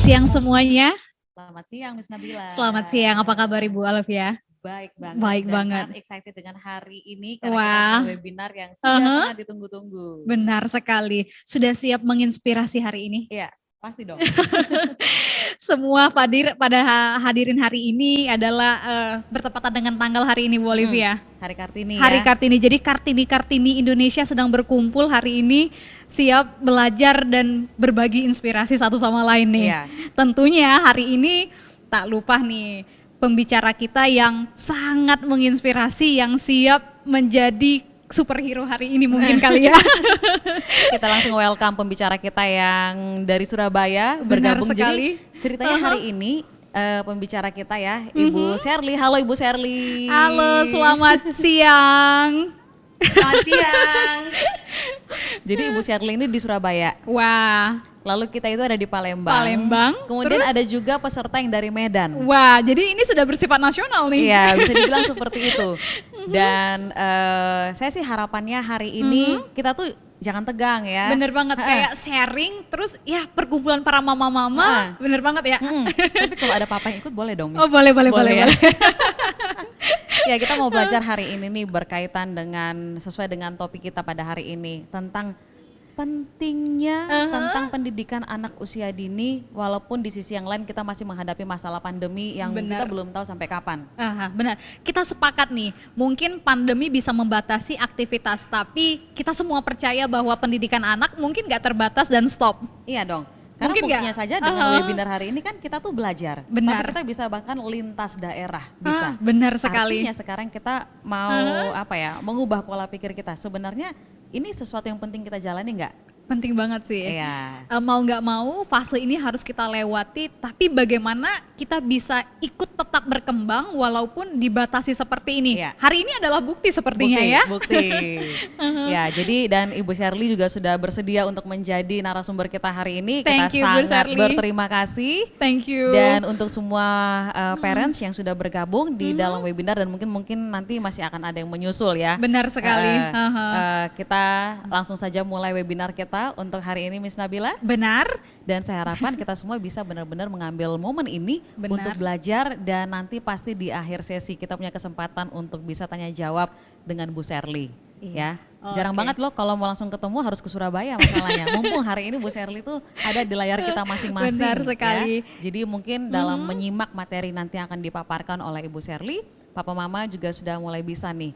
siang semuanya. Selamat siang Miss Nabila. Selamat siang, apa kabar Ibu Alfia? Baik banget. Baik dan banget. sangat excited dengan hari ini karena kita Wah, punya webinar yang sudah sangat ditunggu-tunggu. benar sekali. Sudah siap menginspirasi hari ini? Iya, pasti dong. Semua pada hadirin hari ini adalah bertepatan dengan tanggal hari ini Bu Olivia. Hari Kartini Hari ya. Kartini. Jadi Kartini Indonesia sedang berkumpul hari ini, siap belajar dan berbagi inspirasi satu sama lain nih. Iya. Tentunya hari ini tak lupa nih pembicara kita yang sangat menginspirasi, yang siap menjadi superhero hari ini mungkin kali ya. Kita langsung welcome pembicara kita yang dari Surabaya Benar bergabung. sekali. Jadi ceritanya hari ini pembicara kita ya Ibu Sherly. Halo Ibu Sherly. Halo, selamat siang. Selamat siang. Jadi Ibu Sherly ini di Surabaya. Wah, Lalu kita itu ada di Palembang. Palembang, Kemudian terus? ada juga peserta yang dari Medan. wah, jadi ini sudah bersifat nasional nih. Iya, bisa dibilang seperti itu. Dan saya sih harapannya hari ini kita tuh jangan tegang ya. Bener banget, kayak sharing, terus ya perkumpulan para mama-mama, bener banget ya. Tapi kalau ada papa yang ikut boleh dong, Miss? Oh boleh ya. Ya, kita mau belajar hari ini nih berkaitan dengan sesuai dengan topik kita pada hari ini tentang pentingnya tentang pendidikan anak usia dini, walaupun di sisi yang lain kita masih menghadapi masalah pandemi yang Benar. kita belum tahu sampai kapan. Benar, kita sepakat nih, mungkin pandemi bisa membatasi aktivitas, tapi kita semua percaya bahwa pendidikan anak mungkin gak terbatas dan stop. Iya dong. Karena Mungkin buktinya nggak? saja dengan webinar hari ini kan kita tuh belajar. Benar. Tapi kita bisa bahkan lintas daerah, bisa. Benar sekali. Artinya sekarang kita mau mengubah pola pikir kita. Sebenarnya ini sesuatu yang penting kita jalani nggak? Penting banget sih. Iya. Mau nggak mau fase ini harus kita lewati, tapi bagaimana kita bisa ikut tetap berkembang walaupun dibatasi seperti ini. Iya. Hari ini adalah bukti sepertinya ya. Bukti. Ya, jadi dan Ibu Sherly juga sudah bersedia untuk menjadi narasumber kita hari ini. Thank you, kita Bu sangat Sherly. berterima kasih. Thank you. Dan untuk semua parents yang sudah bergabung di dalam webinar dan mungkin nanti masih akan ada yang menyusul ya. Benar sekali. Kita langsung saja mulai webinar kita untuk hari ini Miss Nabila. Benar. Dan saya harapkan kita semua bisa benar-benar mengambil momen ini Benar. untuk belajar dan nanti pasti di akhir sesi kita punya kesempatan untuk bisa tanya jawab dengan Bu Sherly. Iya. Ya, jarang Oke. banget loh kalau mau langsung ketemu harus ke Surabaya masalahnya. Mumpung hari ini Bu Sherly tuh ada di layar kita masing-masing. Benar sekali. Ya. Jadi mungkin dalam menyimak materi nanti yang akan dipaparkan oleh Ibu Sherly, Papa Mama juga sudah mulai bisa nih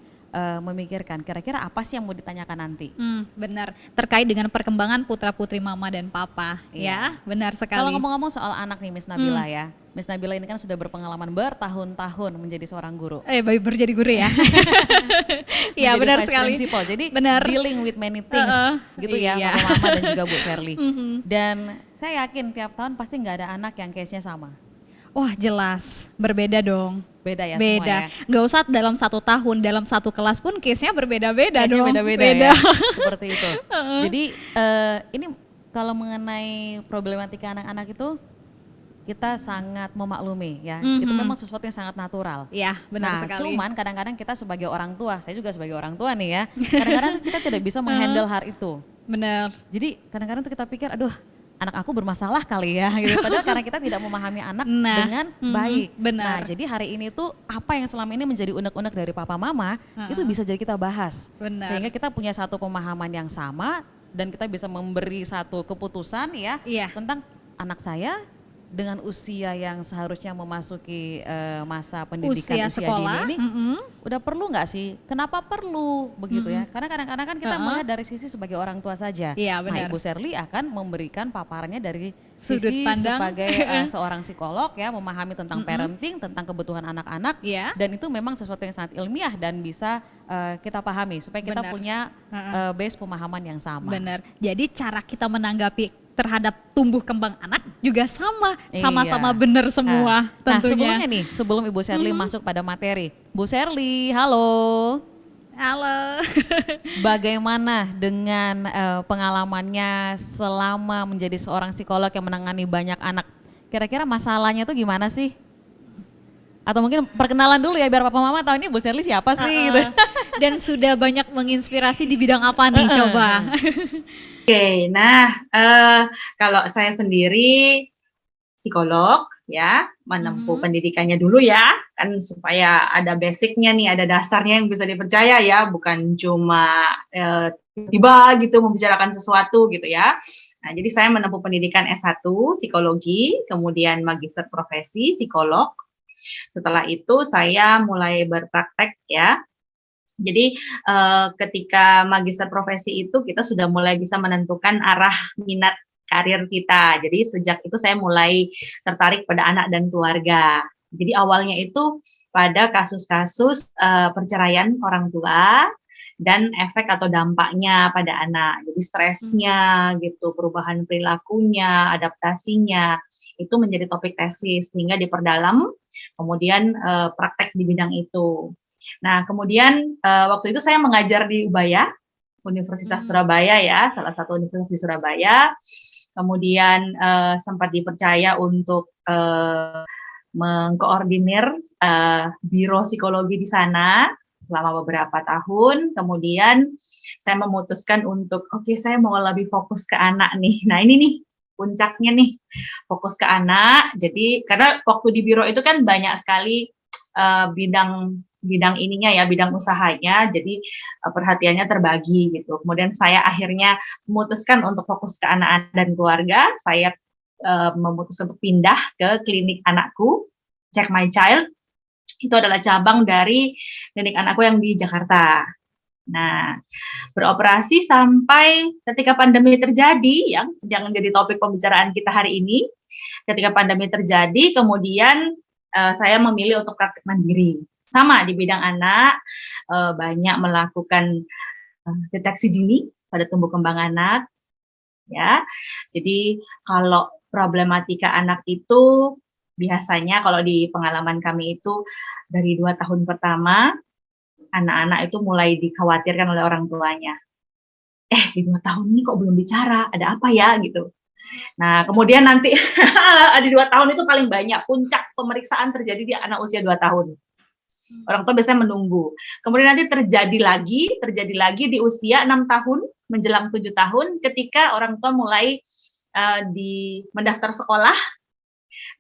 memikirkan kira-kira apa sih yang mau ditanyakan nanti. Benar. Terkait dengan perkembangan putra-putri mama dan papa, Iya. ya. Benar sekali. Kalau ngomong-ngomong soal anak nih Miss Nabila ya, Miss Nabila ini kan sudah berpengalaman bertahun-tahun menjadi seorang guru. Baru jadi guru ya. Iya Menjadi benar vice sekali. principal. Jadi Benar. dealing with many things gitu ya, Iya. Papa Mama dan juga Bu Sherly. Dan saya yakin tiap tahun pasti nggak ada anak yang case-nya sama. Wah jelas, berbeda dong. Beda ya Beda. semua ya. Nggak usah dalam 1 tahun, dalam 1 kelas pun case-nya berbeda-beda Case-nya dong. beda-beda ya. Seperti itu. Jadi ini kalau mengenai problematika anak-anak itu kita sangat memaklumi ya. Itu memang sesuatu yang sangat natural. Iya benar Nah, sekali. cuman kadang-kadang kita sebagai orang tua, saya juga sebagai orang tua nih ya, kadang-kadang kita tidak bisa menghandle hal itu. Benar. Jadi kadang-kadang tuh kita pikir, aduh anak aku bermasalah kali ya, gitu. Padahal karena kita tidak memahami anak Nah, dengan baik. benar. Nah, jadi hari ini tuh apa yang selama ini menjadi unek-unek dari Papa Mama, itu bisa jadi kita bahas. Benar. Sehingga kita punya satu pemahaman yang sama dan kita bisa memberi satu keputusan ya Iya. tentang anak saya dengan usia yang seharusnya memasuki masa pendidikan Usia usia sekolah, dini ini udah perlu nggak sih? Kenapa perlu begitu ya? Karena kadang-kadang kan kita melihat dari sisi sebagai orang tua saja. Iya, Nah, benar. Ibu Sherly akan memberikan paparannya dari Sudut sisi pandang. sebagai seorang psikolog ya, memahami tentang parenting, tentang kebutuhan anak-anak. Iya. Dan itu memang sesuatu yang sangat ilmiah dan bisa kita pahami supaya kita Benar. punya base pemahaman yang sama. Benar. Jadi cara kita menanggapi terhadap tumbuh kembang anak juga sama, Iya. sama-sama benar semua Nah, tentunya. sebelumnya nih, sebelum Ibu Sherly masuk pada materi, Bu Sherly, halo. Halo. Bagaimana dengan pengalamannya selama menjadi seorang psikolog yang menangani banyak anak? Kira-kira masalahnya tuh gimana sih? Atau mungkin perkenalan dulu ya biar Papa Mama tahu ini Bu Sherly siapa sih gitu. Dan sudah banyak menginspirasi di bidang apa nih coba? Oke, nah kalau saya sendiri psikolog ya, menempuh pendidikannya dulu ya, kan supaya ada basicnya nih, ada dasarnya yang bisa dipercaya ya, bukan cuma tiba-tiba gitu membicarakan sesuatu gitu ya. Nah, jadi saya menempuh pendidikan S1 psikologi, kemudian magister profesi psikolog. Setelah itu saya mulai berpraktek ya. Jadi ketika magister profesi itu kita sudah mulai bisa menentukan arah minat karir kita. Jadi sejak itu saya mulai tertarik pada anak dan keluarga. Jadi awalnya itu pada kasus-kasus perceraian orang tua dan efek atau dampaknya pada anak. Jadi stresnya gitu, perubahan perilakunya, adaptasinya, itu menjadi topik tesis sehingga diperdalam, kemudian praktek di bidang itu. Nah, kemudian waktu itu saya mengajar di Ubaya, Universitas Surabaya ya, salah satu universitas di Surabaya. Kemudian sempat dipercaya untuk mengkoordinir biro psikologi di sana selama beberapa tahun. Kemudian saya memutuskan untuk oke, saya mau lebih fokus ke anak nih. Nah, ini nih puncaknya nih, fokus ke anak. Jadi karena waktu di biro itu kan banyak sekali bidang ininya ya, bidang usahanya, jadi perhatiannya terbagi gitu. Kemudian saya akhirnya memutuskan untuk fokus ke anak dan keluarga. Saya memutuskan untuk pindah ke klinik anakku, Check My Child. Itu adalah cabang dari klinik anakku yang di Jakarta. Nah, beroperasi sampai ketika pandemi terjadi, yang sedang menjadi topik pembicaraan kita hari ini. Ketika pandemi terjadi, kemudian saya memilih untuk praktik mandiri. Sama di bidang anak, banyak melakukan deteksi dini pada tumbuh kembang anak. Ya, jadi kalau problematika anak itu biasanya kalau di pengalaman kami itu dari 2 tahun pertama, anak-anak itu mulai dikhawatirkan oleh orang tuanya. Di 2 tahun ini kok belum bicara, ada apa ya gitu. Nah, kemudian nanti di 2 tahun itu paling banyak, puncak pemeriksaan terjadi di anak usia 2 tahun. Orang tua biasanya menunggu. Kemudian nanti terjadi lagi di usia 6 tahun, menjelang 7 tahun, ketika orang tua mulai mendaftar sekolah.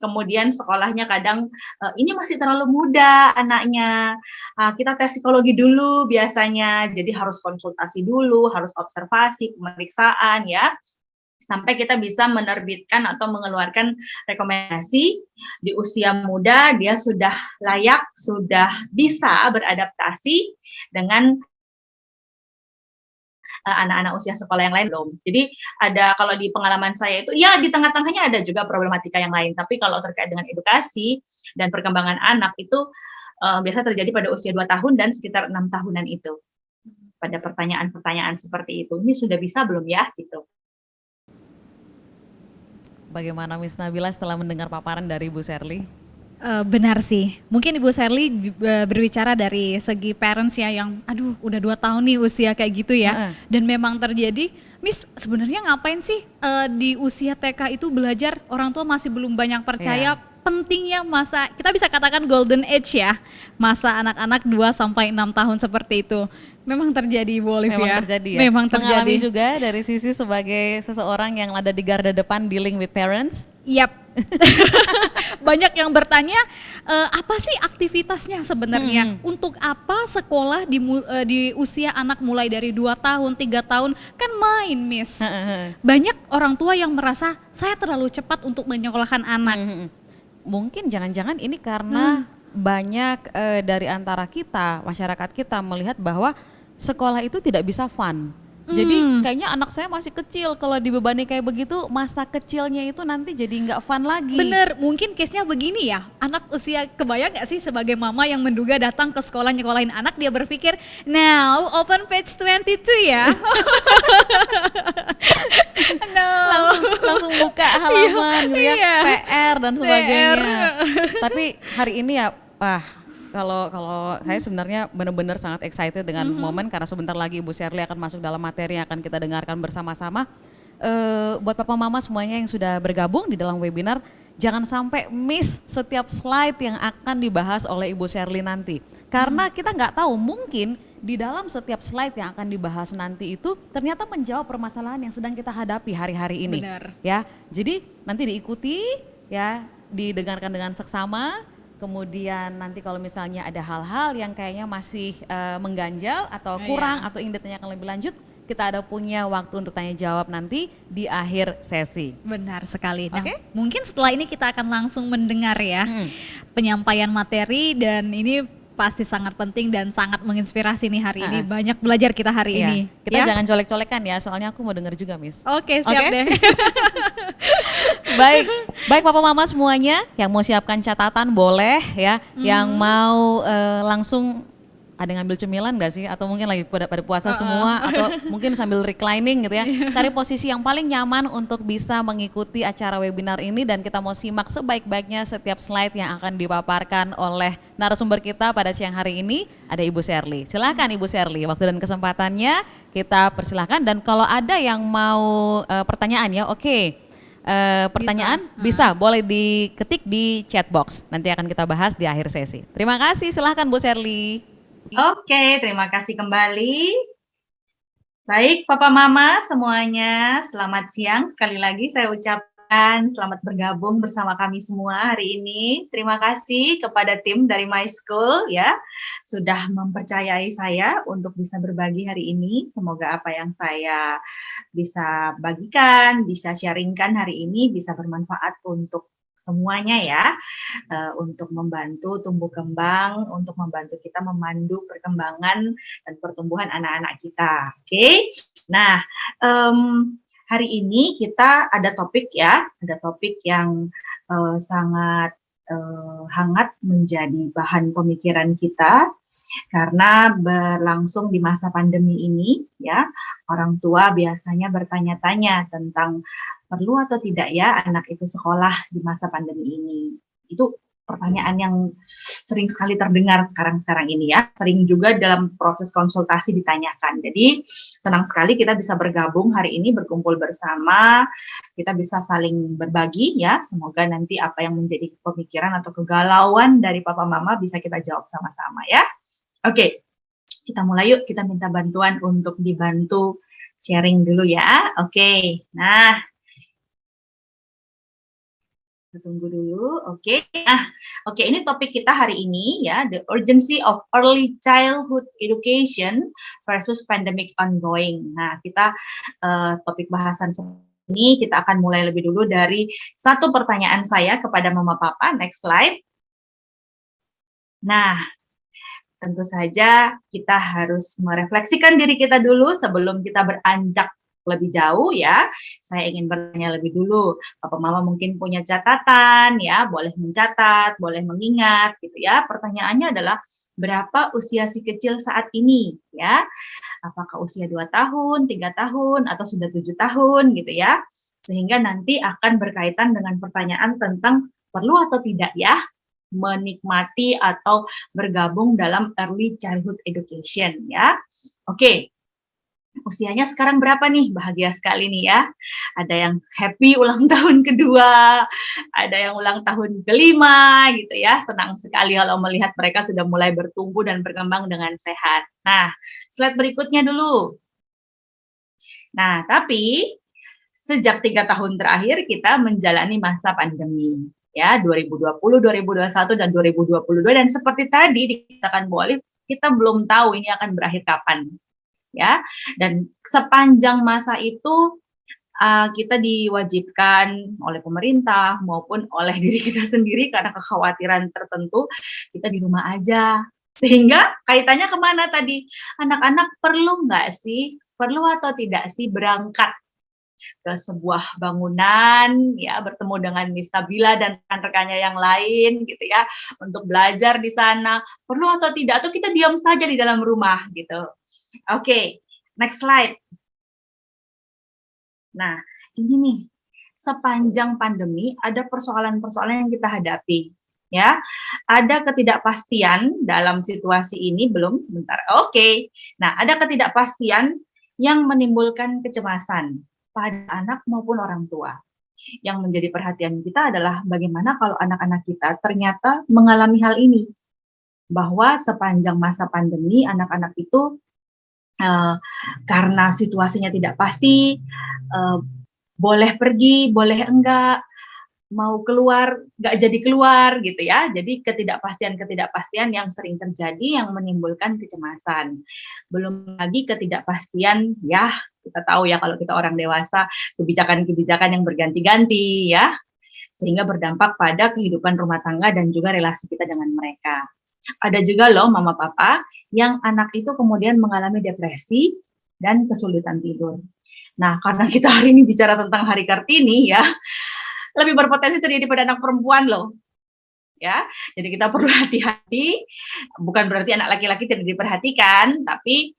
Kemudian sekolahnya kadang ini masih terlalu muda anaknya, kita tes psikologi dulu biasanya, jadi harus konsultasi dulu, harus observasi, pemeriksaan ya, sampai kita bisa menerbitkan atau mengeluarkan rekomendasi di usia muda dia sudah layak, sudah bisa beradaptasi dengan anak-anak usia sekolah yang lain belum. Jadi ada kalau di pengalaman saya itu ya di tengah-tengahnya ada juga problematika yang lain, tapi kalau terkait dengan edukasi dan perkembangan anak itu biasa terjadi pada usia 2 tahun dan sekitar 6 tahunan itu. Pada pertanyaan-pertanyaan seperti itu. Ini sudah bisa belum ya gitu. Bagaimana Miss Nabila setelah mendengar paparan dari Bu Sherly? Benar sih, mungkin Ibu Sherly berbicara dari segi parents ya yang aduh udah 2 tahun nih usia kayak gitu ya. Dan memang terjadi, Miss sebenarnya ngapain sih di usia TK itu belajar, orang tua masih belum banyak percaya pentingnya masa, kita bisa katakan golden age ya, masa anak-anak 2-6 tahun seperti itu. Memang terjadi Bu Olivia. Memang terjadi ya? Memang terjadi. Mengalami juga dari sisi sebagai seseorang yang ada di garda depan dealing with parents? Yap. Banyak yang bertanya apa sih aktivitasnya sebenarnya, untuk apa sekolah di usia anak mulai dari 2 tahun, 3 tahun, kan main Miss. Banyak orang tua yang merasa saya terlalu cepat untuk menyekolahkan anak. Mungkin jangan-jangan ini karena banyak dari antara kita, masyarakat kita melihat bahwa sekolah itu tidak bisa fun. Jadi kayaknya anak saya masih kecil, kalau dibebani kayak begitu masa kecilnya itu nanti jadi nggak fun lagi. Bener, mungkin case-nya begini ya, anak usia, kebayang gak sih sebagai mama yang menduga datang ke sekolah nyekolahin anak, dia berpikir, now open page 22 ya. No. langsung buka halaman gitu ya, PR dan sebagainya. Tapi hari ini ya, kalau saya sebenarnya benar-benar sangat excited dengan momen, karena sebentar lagi Ibu Sherly akan masuk dalam materi yang akan kita dengarkan bersama-sama. Buat papa mama semuanya yang sudah bergabung di dalam webinar, jangan sampai miss setiap slide yang akan dibahas oleh Ibu Sherly nanti. Karena kita nggak tahu, mungkin di dalam setiap slide yang akan dibahas nanti itu ternyata menjawab permasalahan yang sedang kita hadapi hari-hari ini. Benar. Ya, jadi nanti diikuti ya, didengarkan dengan seksama. Kemudian nanti kalau misalnya ada hal-hal yang kayaknya masih mengganjal atau kurang atau ingin ditanyakan lebih lanjut, kita ada punya waktu untuk tanya jawab nanti di akhir sesi. Benar sekali. Nah, mungkin setelah ini kita akan langsung mendengar ya penyampaian materi, dan ini pasti sangat penting dan sangat menginspirasi nih hari ini. Banyak belajar kita hari ini. Kita jangan colek-colekan ya, soalnya aku mau dengar juga, Miss. Oke, siap deh. Baik Papa Mama semuanya yang mau siapkan catatan boleh ya, yang mau langsung ada ngambil cemilan gak sih? Atau mungkin lagi pada puasa semua, atau mungkin sambil reclining gitu ya. Cari posisi yang paling nyaman untuk bisa mengikuti acara webinar ini, dan kita mau simak sebaik-baiknya setiap slide yang akan dipaparkan oleh narasumber kita pada siang hari ini. Ada Ibu Sherly. Silahkan Ibu Sherly, waktu dan kesempatannya kita persilahkan. Dan kalau ada yang mau pertanyaan ya, pertanyaan bisa boleh diketik di chat box. Nanti akan kita bahas di akhir sesi. Terima kasih, silahkan Bu Sherly. Oke, terima kasih kembali. Baik, Papa Mama semuanya, selamat siang. Sekali lagi saya ucapkan selamat bergabung bersama kami semua hari ini. Terima kasih kepada tim dari My School ya, sudah mempercayai saya untuk bisa berbagi hari ini. Semoga apa yang saya bisa bagikan, bisa sharingkan hari ini bisa bermanfaat untuk semuanya ya, untuk membantu tumbuh kembang, untuk membantu kita memandu perkembangan dan pertumbuhan anak-anak kita. Oke, nah hari ini kita ada topik ya, ada topik yang sangat hangat menjadi bahan pemikiran kita karena berlangsung di masa pandemi ini ya. Orang tua biasanya bertanya-tanya tentang perlu atau tidak ya anak itu sekolah di masa pandemi ini. Itu pertanyaan yang sering sekali terdengar sekarang ini ya. Sering juga dalam proses konsultasi ditanyakan. Jadi senang sekali kita bisa bergabung hari ini, berkumpul bersama. Kita bisa saling berbagi ya. Semoga nanti apa yang menjadi pemikiran atau kegalauan dari Papa Mama bisa kita jawab sama-sama ya. Oke, kita mulai yuk. Kita minta bantuan untuk dibantu sharing dulu ya. Oke, nah kita tunggu dulu. Oke. Oke, ini topik kita hari ini ya, the urgency of early childhood education versus pandemic ongoing. Nah, kita topik bahasan ini kita akan mulai lebih dulu dari satu pertanyaan saya kepada Mama Papa. Next slide. Nah, tentu saja kita harus merefleksikan diri kita dulu sebelum kita beranjak lebih jauh ya. Saya ingin bertanya lebih dulu. Papa Mama mungkin punya catatan ya, boleh mencatat, boleh mengingat gitu ya. Pertanyaannya adalah berapa usia si kecil saat ini ya? Apakah usia 2 tahun, 3 tahun atau sudah 7 tahun gitu ya. Sehingga nanti akan berkaitan dengan pertanyaan tentang perlu atau tidak ya menikmati atau bergabung dalam early childhood education ya. Oke. Usianya sekarang berapa nih? Bahagia sekali nih ya. Ada yang happy ulang tahun kedua, ada yang ulang tahun kelima gitu ya. Senang sekali kalau melihat mereka sudah mulai bertumbuh dan berkembang dengan sehat. Nah, slide berikutnya dulu. Nah, tapi sejak 3 tahun terakhir kita menjalani masa pandemi. Ya, 2020, 2021, dan 2022. Dan seperti tadi dikatakan Bu Olive, kita belum tahu ini akan berakhir kapan. Ya, dan sepanjang masa itu kita diwajibkan oleh pemerintah maupun oleh diri kita sendiri karena kekhawatiran tertentu kita di rumah aja. Sehingga kaitannya kemana tadi? Anak-anak perlu nggak sih, perlu atau tidak sih berangkat ke sebuah bangunan ya, bertemu dengan Miss Nabila dan rekan-rekannya yang lain gitu ya, untuk belajar di sana, perlu atau tidak, atau kita diam saja di dalam rumah gitu. Oke, next slide. Nah, ini nih, sepanjang pandemi ada persoalan-persoalan yang kita hadapi ya. Ada ketidakpastian dalam situasi ini belum sebentar. Oke. Nah, ada ketidakpastian yang menimbulkan kecemasan pada anak maupun orang tua. Yang menjadi perhatian kita adalah bagaimana kalau anak-anak kita ternyata mengalami hal ini. Bahwa sepanjang masa pandemi anak-anak itu karena situasinya tidak pasti, boleh pergi, boleh enggak, mau keluar nggak jadi keluar gitu ya. Jadi ketidakpastian yang sering terjadi yang menimbulkan kecemasan. Belum lagi ketidakpastian ya, kita tahu ya kalau kita orang dewasa, kebijakan-kebijakan yang berganti-ganti ya, sehingga berdampak pada kehidupan rumah tangga dan juga relasi kita dengan mereka. Ada juga loh mama papa yang anak itu kemudian mengalami depresi dan kesulitan tidur. Nah, karena kita hari ini bicara tentang Hari Kartini ya, lebih berpotensi terjadi pada anak perempuan loh. Ya, jadi kita perlu hati-hati. Bukan berarti anak laki-laki tidak diperhatikan, tapi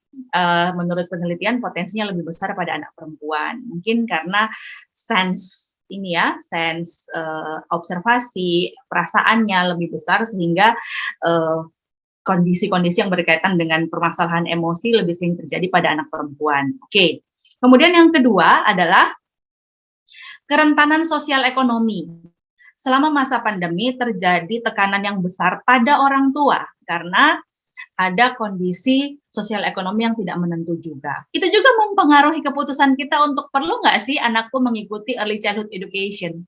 menurut penelitian potensinya lebih besar pada anak perempuan. Mungkin karena sense observasi perasaannya lebih besar sehingga kondisi-kondisi yang berkaitan dengan permasalahan emosi lebih sering terjadi pada anak perempuan. Oke. Kemudian yang kedua adalah kerentanan sosial ekonomi. Selama masa pandemi terjadi tekanan yang besar pada orang tua karena ada kondisi sosial ekonomi yang tidak menentu juga. Itu juga mempengaruhi keputusan kita untuk perlu nggak sih anakku mengikuti early childhood education.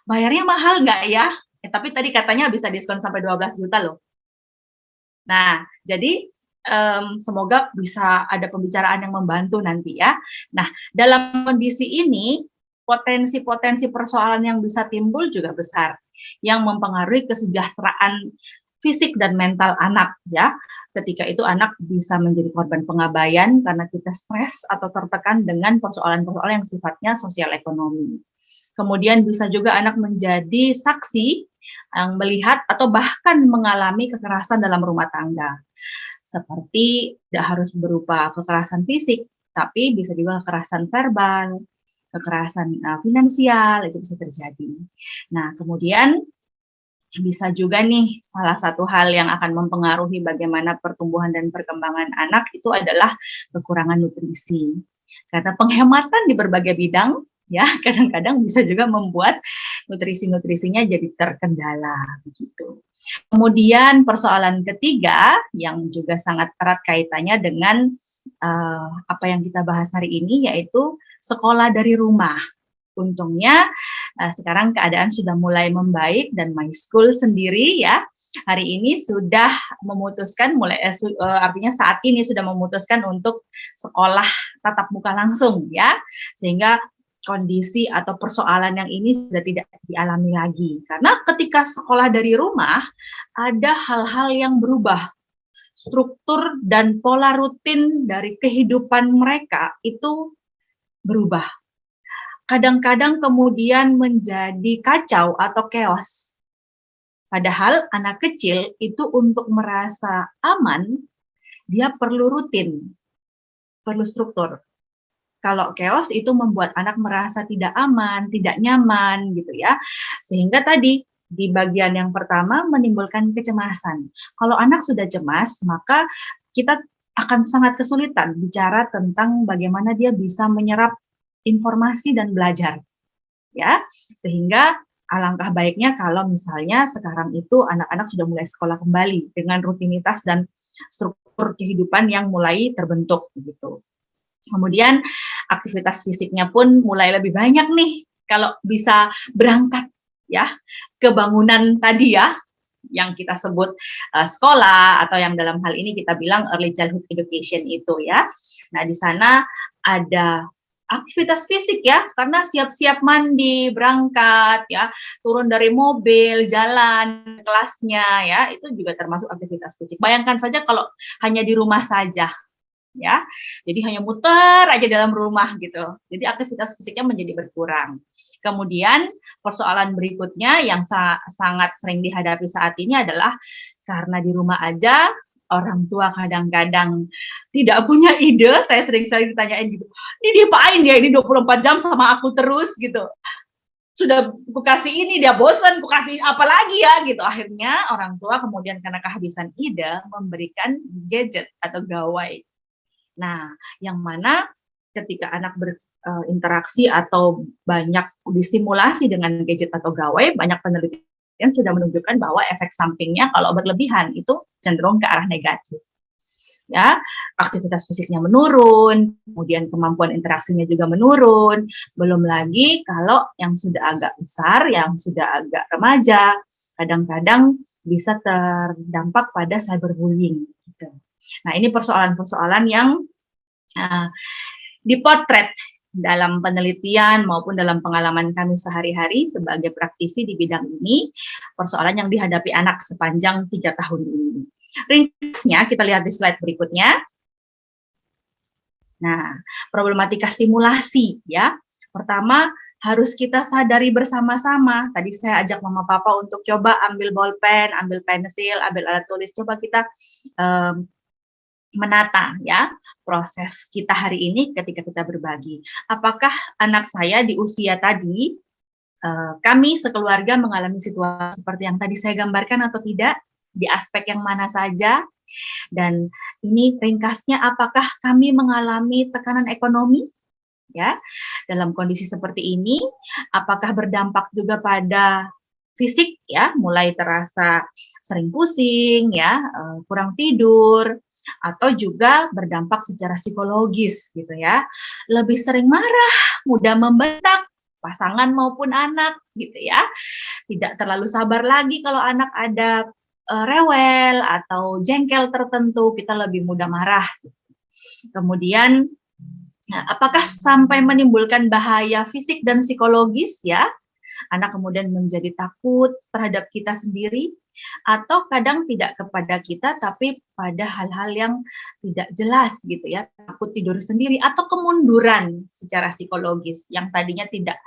Bayarnya mahal nggak ya? Tapi tadi katanya bisa diskon sampai 12 juta loh. Nah, jadi semoga bisa ada pembicaraan yang membantu nanti ya. Nah, dalam kondisi ini potensi-potensi persoalan yang bisa timbul juga besar, yang mempengaruhi kesejahteraan fisik dan mental anak ya. Ketika itu anak bisa menjadi korban pengabaian karena kita stres atau tertekan dengan persoalan-persoalan yang sifatnya sosial ekonomi. Kemudian bisa juga anak menjadi saksi yang melihat atau bahkan mengalami kekerasan dalam rumah tangga. Seperti tidak harus berupa kekerasan fisik, tapi bisa juga kekerasan verbal, kekerasan finansial, itu bisa terjadi. Nah, kemudian bisa juga nih salah satu hal yang akan mempengaruhi bagaimana pertumbuhan dan perkembangan anak itu adalah kekurangan nutrisi. Karena penghematan di berbagai bidang ya kadang-kadang bisa juga membuat nutrisi-nutrisinya jadi terkendala begitu. Kemudian persoalan ketiga yang juga sangat erat kaitannya dengan apa yang kita bahas hari ini yaitu sekolah dari rumah. Untungnya sekarang keadaan sudah mulai membaik dan My School sendiri ya hari ini sudah memutuskan artinya saat ini sudah memutuskan untuk sekolah tatap muka langsung ya, sehingga kondisi atau persoalan yang ini sudah tidak dialami lagi. Karena ketika sekolah dari rumah ada hal-hal yang berubah. Struktur dan pola rutin dari kehidupan mereka itu berubah. Kadang-kadang kemudian menjadi kacau atau chaos. Padahal anak kecil itu untuk merasa aman, dia perlu rutin, perlu struktur. Kalau chaos itu membuat anak merasa tidak aman, tidak nyaman gitu ya. Sehingga tadi di bagian yang pertama menimbulkan kecemasan. Kalau anak sudah cemas, maka kita akan sangat kesulitan bicara tentang bagaimana dia bisa menyerap informasi dan belajar. Ya, sehingga alangkah baiknya kalau misalnya sekarang itu anak-anak sudah mulai sekolah kembali dengan rutinitas dan struktur kehidupan yang mulai terbentuk gitu. Kemudian aktivitas fisiknya pun mulai lebih banyak nih kalau bisa berangkat ya ke bangunan tadi ya yang kita sebut sekolah atau yang dalam hal ini kita bilang early childhood education itu ya. Nah, di sana ada aktivitas fisik ya, karena siap-siap mandi, berangkat ya, turun dari mobil, jalan kelasnya ya, itu juga termasuk aktivitas fisik. Bayangkan saja kalau hanya di rumah saja ya, jadi hanya muter aja dalam rumah gitu, jadi aktivitas fisiknya menjadi berkurang. Kemudian persoalan berikutnya yang sangat sering dihadapi saat ini adalah karena di rumah aja orang tua kadang-kadang tidak punya ide. Saya sering-sering ditanyain gitu, ini diapain ya ini 24 jam sama aku terus gitu, sudah ku kasih ini dia bosan, ku kasih apa lagi ya gitu. Akhirnya orang tua kemudian karena kehabisan ide memberikan gadget atau gawai. Nah, yang mana ketika anak berinteraksi atau banyak distimulasi dengan gadget atau gawai, banyak penelitian sudah menunjukkan bahwa efek sampingnya kalau berlebihan itu cenderung ke arah negatif. ya, aktivitas fisiknya menurun, kemudian kemampuan interaksinya juga menurun, belum lagi kalau yang sudah agak besar, yang sudah agak remaja, kadang-kadang bisa terdampak pada cyberbullying gitu. Nah, ini persoalan-persoalan yang dipotret dalam penelitian maupun dalam pengalaman kami sehari-hari sebagai praktisi di bidang ini, persoalan yang dihadapi anak sepanjang 3 tahun ini. Ringkasnya kita lihat di slide berikutnya. Nah, problematika stimulasi ya. Pertama, harus kita sadari bersama-sama. Tadi saya ajak mama papa untuk coba ambil bolpen, ambil pensil, ambil alat tulis, coba kita menata ya proses kita hari ini ketika kita berbagi. Apakah anak saya di usia tadi, kami sekeluarga mengalami situasi seperti yang tadi saya gambarkan atau tidak, di aspek yang mana saja, dan ini ringkasnya apakah kami mengalami tekanan ekonomi, ya, dalam kondisi seperti ini, apakah berdampak juga pada fisik, ya, mulai terasa sering pusing, ya, kurang tidur, atau juga berdampak secara psikologis gitu ya. Lebih sering marah, mudah membentak, pasangan maupun anak gitu ya. Tidak terlalu sabar lagi kalau anak ada rewel atau jengkel tertentu, kita lebih mudah marah. Kemudian apakah sampai menimbulkan bahaya fisik dan psikologis ya? Anak kemudian menjadi takut terhadap kita sendiri, atau kadang tidak kepada kita tapi pada hal-hal yang tidak jelas gitu ya, takut tidur sendiri atau kemunduran secara psikologis yang tadinya tidak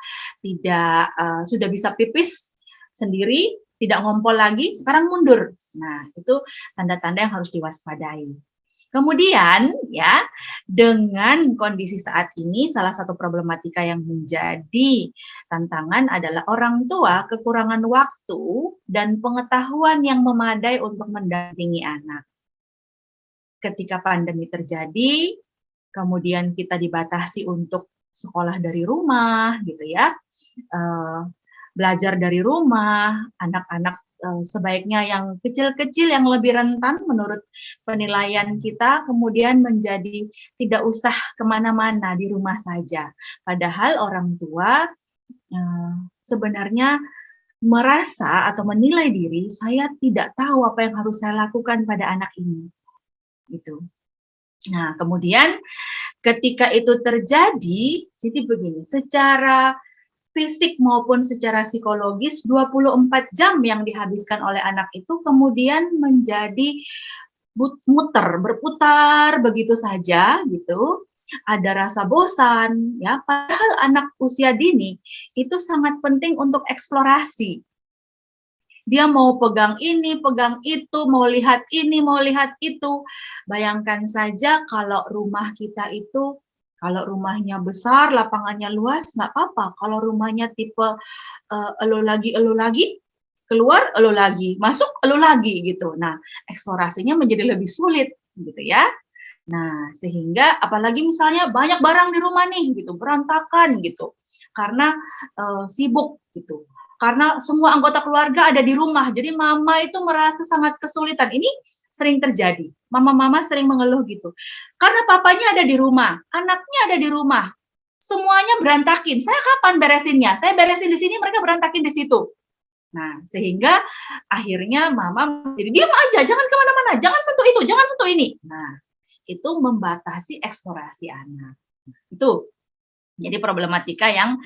sudah bisa pipis sendiri, tidak ngompol lagi, sekarang mundur. Nah, itu tanda-tanda yang harus diwaspadai. Kemudian ya, dengan kondisi saat ini salah satu problematika yang menjadi tantangan adalah orang tua kekurangan waktu dan pengetahuan yang memadai untuk mendampingi anak. Ketika pandemi terjadi, kemudian kita dibatasi untuk sekolah dari rumah gitu ya, belajar dari rumah, anak-anak sebaiknya yang kecil-kecil yang lebih rentan menurut penilaian kita kemudian menjadi tidak usah kemana-mana, di rumah saja. Padahal orang tua sebenarnya merasa atau menilai diri, saya tidak tahu apa yang harus saya lakukan pada anak ini. Gitu. Nah, kemudian ketika itu terjadi, jadi begini, secara fisik maupun secara psikologis 24 jam yang dihabiskan oleh anak itu kemudian menjadi berputar begitu saja gitu. Ada rasa bosan ya, padahal anak usia dini itu sangat penting untuk eksplorasi. Dia mau pegang ini, pegang itu, mau lihat ini, mau lihat itu. Bayangkan saja kalau rumah kita itu, kalau rumahnya besar, lapangannya luas, nggak apa-apa. Kalau rumahnya tipe elo lagi, keluar elo lagi, masuk elo lagi gitu. Nah, eksplorasinya menjadi lebih sulit gitu ya. Nah, sehingga apalagi misalnya banyak barang di rumah nih gitu, berantakan gitu. Karena sibuk gitu. Karena semua anggota keluarga ada di rumah. Jadi mama itu merasa sangat kesulitan. Ini sering terjadi. Mama-mama sering mengeluh gitu. Karena papanya ada di rumah, anaknya ada di rumah. Semuanya berantakin. Saya kapan beresinnya? Saya beresin di sini, mereka berantakin di situ. Nah, sehingga akhirnya mama jadi diam aja, jangan kemana-mana, jangan sentuh itu, jangan sentuh ini. Nah, itu membatasi eksplorasi anak. Itu jadi problematika yang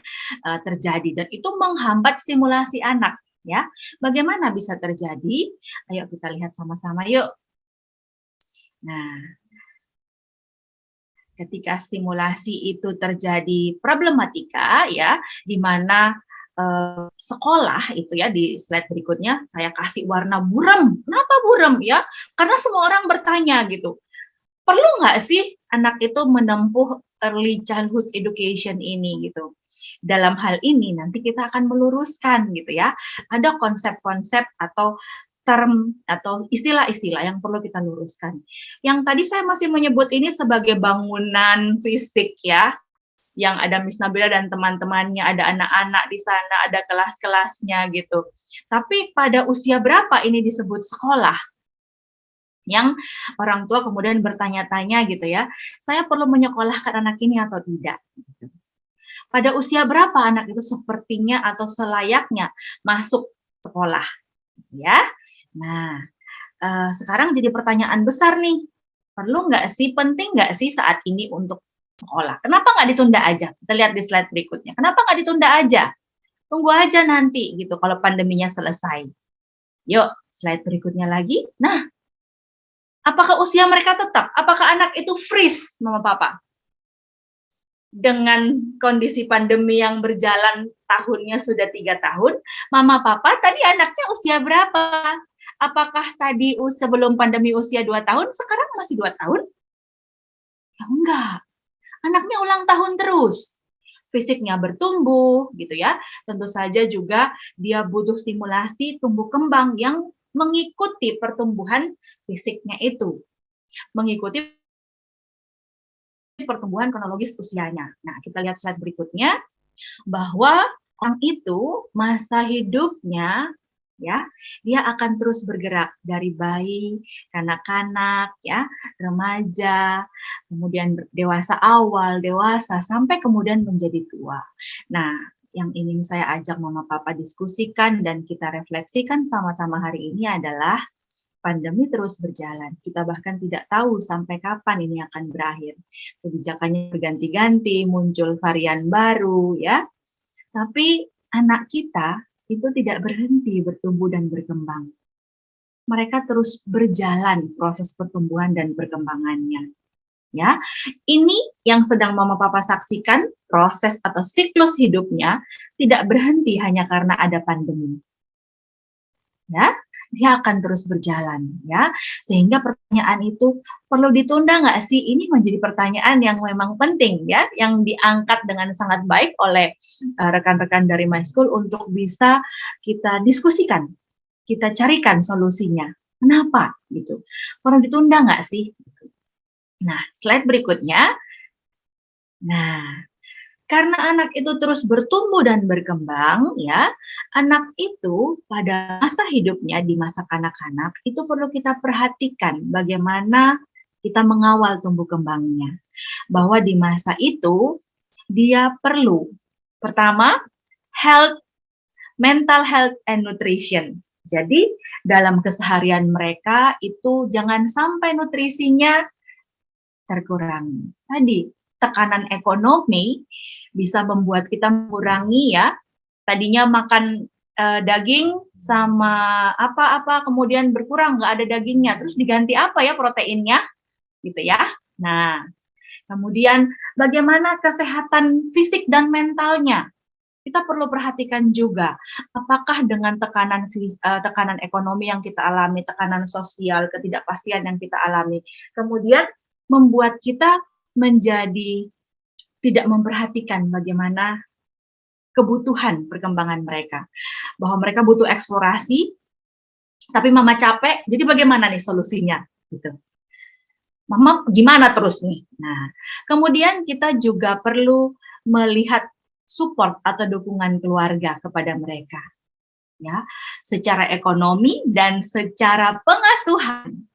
terjadi dan itu menghambat stimulasi anak ya. Bagaimana bisa terjadi? Ayo kita lihat sama-sama yuk. Nah, ketika stimulasi itu terjadi problematika ya, di mana sekolah itu ya, di slide berikutnya saya kasih warna buram. Kenapa buram ya? Karena semua orang bertanya gitu. Perlu nggak sih anak itu menempuh early childhood education ini gitu. Dalam hal ini nanti kita akan meluruskan gitu ya. Ada konsep-konsep atau term atau istilah-istilah yang perlu kita luruskan. Yang tadi saya masih menyebut ini sebagai bangunan fisik ya, yang ada Miss Nabila dan teman-temannya, ada anak-anak di sana, ada kelas-kelasnya gitu. Tapi pada usia berapa ini disebut sekolah? yang orang tua kemudian bertanya-tanya gitu ya, saya perlu menyekolahkan anak ini atau tidak? Gitu. Pada usia berapa anak itu sepertinya atau selayaknya masuk sekolah? Gitu ya. Nah, sekarang jadi pertanyaan besar nih, perlu nggak sih, penting nggak sih saat ini untuk sekolah? Kenapa nggak ditunda aja? Kita lihat di slide berikutnya. Kenapa nggak ditunda aja? Tunggu aja nanti gitu kalau pandeminya selesai. Yuk, slide berikutnya lagi. Nah, apakah usia mereka tetap? Apakah anak itu freeze, Mama Papa? Dengan kondisi pandemi yang berjalan tahunnya sudah 3 tahun, Mama Papa tadi anaknya usia berapa? Apakah tadi sebelum pandemi usia 2 tahun, sekarang masih 2 tahun? Ya enggak, anaknya ulang tahun terus. Fisiknya bertumbuh gitu ya. Tentu saja juga dia butuh stimulasi tumbuh kembang yang mengikuti pertumbuhan fisiknya itu. Mengikuti pertumbuhan kronologis usianya. Nah, kita lihat slide berikutnya bahwa orang itu masa hidupnya ya, dia akan terus bergerak dari bayi, kanak-kanak ya, remaja, kemudian dewasa awal, dewasa sampai kemudian menjadi tua. Nah, yang ingin saya ajak Mama Papa diskusikan dan kita refleksikan sama-sama hari ini adalah pandemi terus berjalan. Kita bahkan tidak tahu sampai kapan ini akan berakhir. Kebijakannya berganti-ganti, muncul varian baru ya. Tapi anak kita itu tidak berhenti bertumbuh dan berkembang. Mereka terus berjalan proses pertumbuhan dan perkembangannya. Ya, ini yang sedang Mama Papa saksikan, proses atau siklus hidupnya tidak berhenti hanya karena ada pandemi. Ya, dia akan terus berjalan ya, sehingga pertanyaan itu perlu ditunda nggak sih? Ini menjadi pertanyaan yang memang penting ya, yang diangkat dengan sangat baik oleh rekan-rekan dari My School untuk bisa kita diskusikan, kita carikan solusinya. Kenapa gitu? Perlu ditunda nggak sih? Nah, slide berikutnya. Nah, karena anak itu terus bertumbuh dan berkembang, ya, anak itu pada masa hidupnya di masa kanak-kanak itu perlu kita perhatikan bagaimana kita mengawal tumbuh kembangnya. Bahwa di masa itu dia perlu pertama health, mental health and nutrition. Jadi dalam keseharian mereka itu jangan sampai nutrisinya terkurangi. Tadi tekanan ekonomi bisa membuat kita mengurangi ya. Tadinya makan daging sama apa-apa kemudian berkurang, nggak ada dagingnya. Terus diganti apa ya proteinnya? Gitu ya. Nah, kemudian bagaimana kesehatan fisik dan mentalnya? Kita perlu perhatikan juga apakah dengan tekanan ekonomi yang kita alami, tekanan sosial, ketidakpastian yang kita alami, kemudian membuat kita menjadi tidak memperhatikan bagaimana kebutuhan perkembangan mereka. Bahwa mereka butuh eksplorasi, tapi mama capek, jadi bagaimana nih solusinya? Gitu. Mama gimana terus nih? Nah, kemudian kita juga perlu melihat support atau dukungan keluarga kepada mereka. Ya, secara ekonomi dan secara pengasuhan.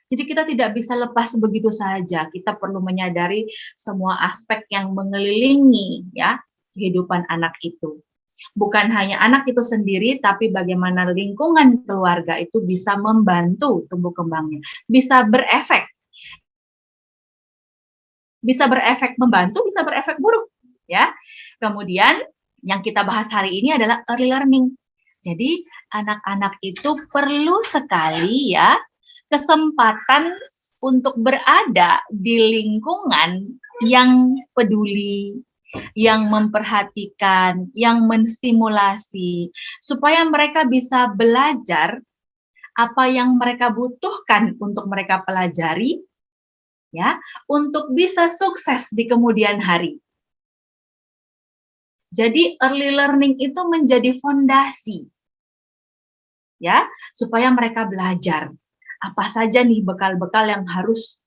Jadi kita tidak bisa lepas begitu saja. Kita perlu menyadari semua aspek yang mengelilingi ya kehidupan anak itu. Bukan hanya anak itu sendiri, tapi bagaimana lingkungan keluarga itu bisa membantu tumbuh kembangnya, bisa berefek membantu, bisa berefek buruk ya. Kemudian yang kita bahas hari ini adalah early learning. Jadi anak-anak itu perlu sekali ya kesempatan untuk berada di lingkungan yang peduli, yang memperhatikan, yang menstimulasi, supaya mereka bisa belajar apa yang mereka butuhkan untuk mereka pelajari, ya, untuk bisa sukses di kemudian hari. Jadi early learning itu menjadi fondasi, ya, supaya mereka belajar. Apa saja nih bekal-bekal yang harus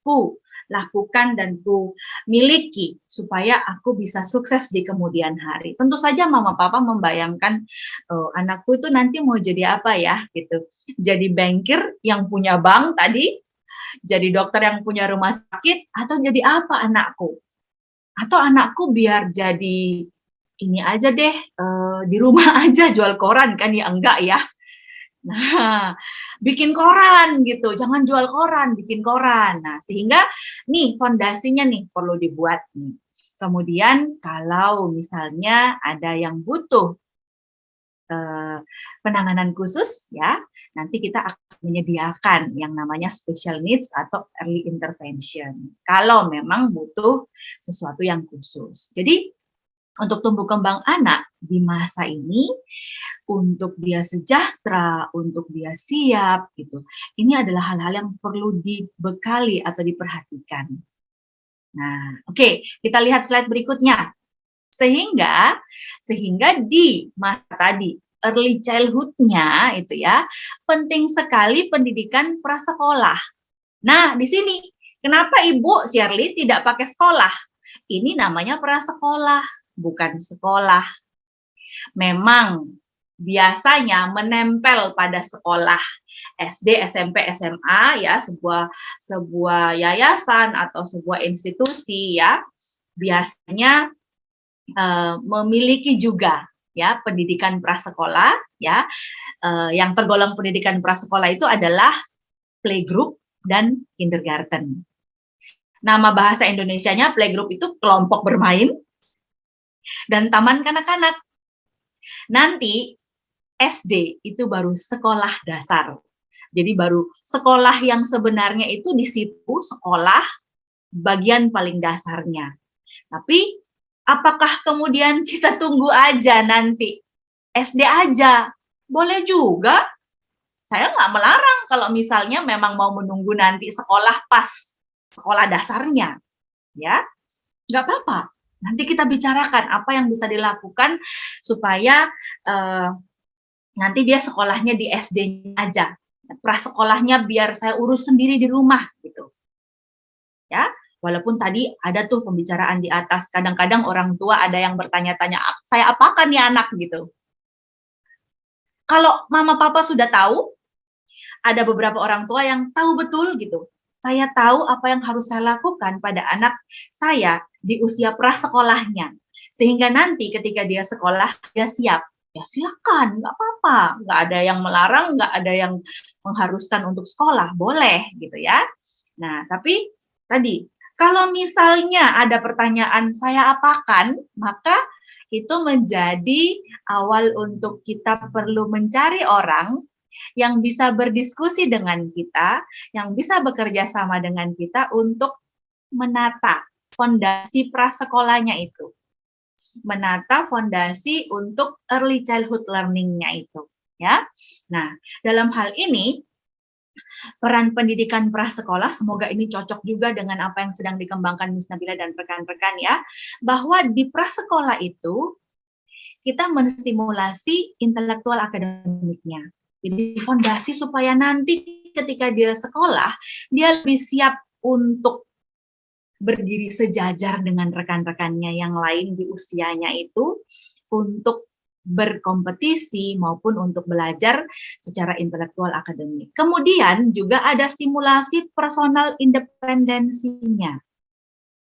lakukan dan ku miliki supaya aku bisa sukses di kemudian hari. Tentu saja mama papa membayangkan anakku itu nanti mau jadi apa ya gitu. Jadi bankir yang punya bank tadi, jadi dokter yang punya rumah sakit, atau jadi apa anakku? Atau anakku biar jadi ini aja deh, di rumah aja jual koran kan ya enggak ya. Nah, bikin koran gitu, jangan jual koran, bikin koran. Nah, sehingga nih fondasinya nih perlu dibuat nih. Kemudian kalau misalnya ada yang butuh penanganan khusus ya, nanti kita akan menyediakan yang namanya special needs atau early intervention. Kalau memang butuh sesuatu yang khusus. Jadi untuk tumbuh kembang anak di masa ini, untuk dia sejahtera, untuk dia siap gitu. Ini adalah hal-hal yang perlu dibekali atau diperhatikan. Nah, oke, kita lihat slide berikutnya. Sehingga di masa tadi early childhood-nya itu ya, penting sekali pendidikan prasekolah. Nah, di sini kenapa Ibu Shirley tidak pakai sekolah? Ini namanya prasekolah, bukan sekolah. Memang biasanya menempel pada sekolah SD, SMP, SMA ya, sebuah yayasan atau sebuah institusi ya, biasanya memiliki juga ya pendidikan prasekolah ya, yang tergolong pendidikan prasekolah itu adalah playgroup dan kindergarten. Nama bahasa Indonesianya playgroup itu kelompok bermain dan taman kanak-kanak. Nanti SD itu baru sekolah dasar. Jadi baru sekolah yang sebenarnya itu di situ sekolah bagian paling dasarnya. Tapi apakah kemudian kita tunggu aja nanti SD aja? Boleh juga. Saya nggak melarang kalau misalnya memang mau menunggu nanti sekolah pas sekolah dasarnya, ya nggak apa-apa. Nanti kita bicarakan apa yang bisa dilakukan supaya nanti dia sekolahnya di SD aja, prasekolahnya biar saya urus sendiri di rumah gitu, ya. Walaupun tadi ada tuh pembicaraan di atas, kadang-kadang orang tua ada yang bertanya-tanya, saya apakan nih anak gitu. Kalau mama papa sudah tahu, ada beberapa orang tua yang tahu betul gitu. Saya tahu apa yang harus saya lakukan pada anak saya di usia prasekolahnya. Sehingga nanti ketika dia sekolah, dia siap. Ya silakan, nggak apa-apa. Nggak ada yang melarang, nggak ada yang mengharuskan untuk sekolah. Boleh gitu ya. Nah, tapi tadi, kalau misalnya ada pertanyaan, saya apakan, maka itu menjadi awal untuk kita perlu mencari orang yang bisa berdiskusi dengan kita, yang bisa bekerja sama dengan kita untuk menata fondasi prasekolahnya itu. Menata fondasi untuk early childhood learning-nya itu, ya. Nah, dalam hal ini peran pendidikan prasekolah, semoga ini cocok juga dengan apa yang sedang dikembangkan Miss Nabila dan rekan-rekan ya, bahwa di prasekolah itu kita menstimulasi intelektual akademiknya. Jadi fondasi supaya nanti ketika dia sekolah, dia lebih siap untuk berdiri sejajar dengan rekan-rekannya yang lain di usianya itu, untuk berkompetisi maupun untuk belajar secara intelektual akademik. Kemudian juga ada stimulasi personal independensinya.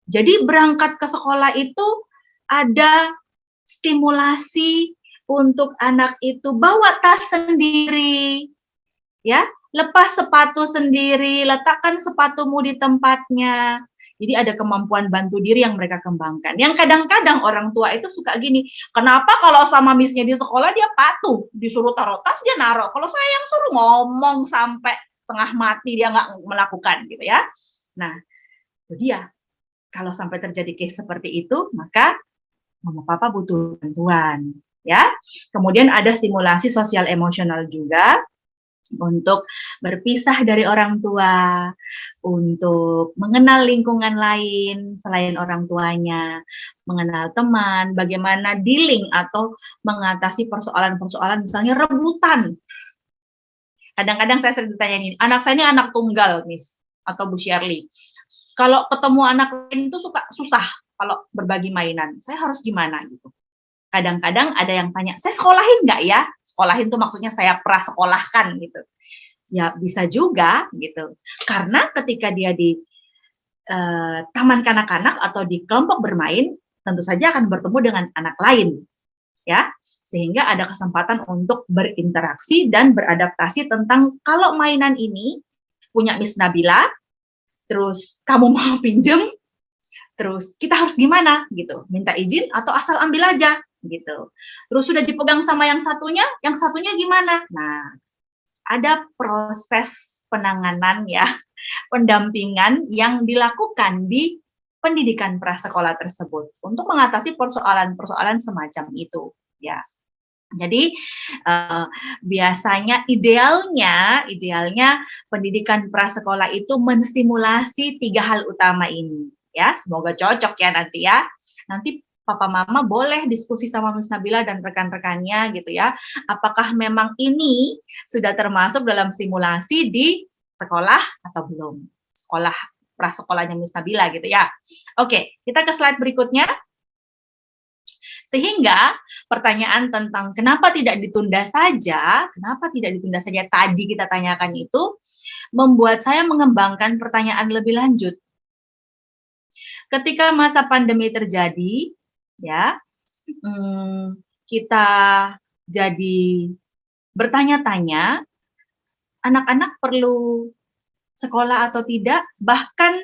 Jadi berangkat ke sekolah itu ada stimulasi untuk anak itu bawa tas sendiri, ya, lepas sepatu sendiri, letakkan sepatumu di tempatnya. Jadi ada kemampuan bantu diri yang mereka kembangkan. Yang kadang-kadang orang tua itu suka gini, kenapa kalau sama missnya di sekolah dia patuh, disuruh taruh tas dia naruh. Kalau saya yang suruh ngomong sampai setengah mati dia nggak melakukan gitu ya. Nah, itu dia. Kalau sampai terjadi case seperti itu, maka mama papa butuh bantuan, ya. Kemudian ada stimulasi sosial emosional juga untuk berpisah dari orang tua, untuk mengenal lingkungan lain selain orang tuanya, mengenal teman, bagaimana dealing atau mengatasi persoalan-persoalan misalnya rebutan. Kadang-kadang saya sering ditanya ini, anak saya ini anak tunggal, Miss, atau Bu Shirley. kalau ketemu anak lain itu suka susah kalau berbagi mainan. Saya harus gimana gitu. Kadang-kadang ada yang tanya, saya sekolahin nggak ya? Sekolahin tuh maksudnya saya prasekolahkan gitu. Ya bisa juga gitu. Karena ketika dia di taman kanak-kanak atau di kelompok bermain, tentu saja akan bertemu dengan anak lain, ya, sehingga ada kesempatan untuk berinteraksi dan beradaptasi tentang kalau mainan ini punya Miss Nabila, terus kamu mau pinjem, terus kita harus gimana gitu, minta izin atau asal ambil aja gitu. Terus sudah dipegang sama yang satunya gimana? Nah, ada proses penanganan ya, pendampingan yang dilakukan di pendidikan prasekolah tersebut untuk mengatasi persoalan-persoalan semacam itu ya. Jadi biasanya idealnya pendidikan prasekolah itu menstimulasi 3 hal utama ini ya. Semoga cocok ya nanti ya. Nanti Papa Mama boleh diskusi sama Miss Nabila dan rekan-rekannya gitu ya. Apakah memang ini sudah termasuk dalam stimulasi di sekolah atau belum? Sekolah prasekolahnya Miss Nabila gitu ya. Oke, kita ke slide berikutnya. Sehingga pertanyaan tentang kenapa tidak ditunda saja tadi kita tanyakan itu membuat saya mengembangkan pertanyaan lebih lanjut. Ketika masa pandemi terjadi, ya, kita jadi bertanya-tanya, anak-anak perlu sekolah atau tidak, bahkan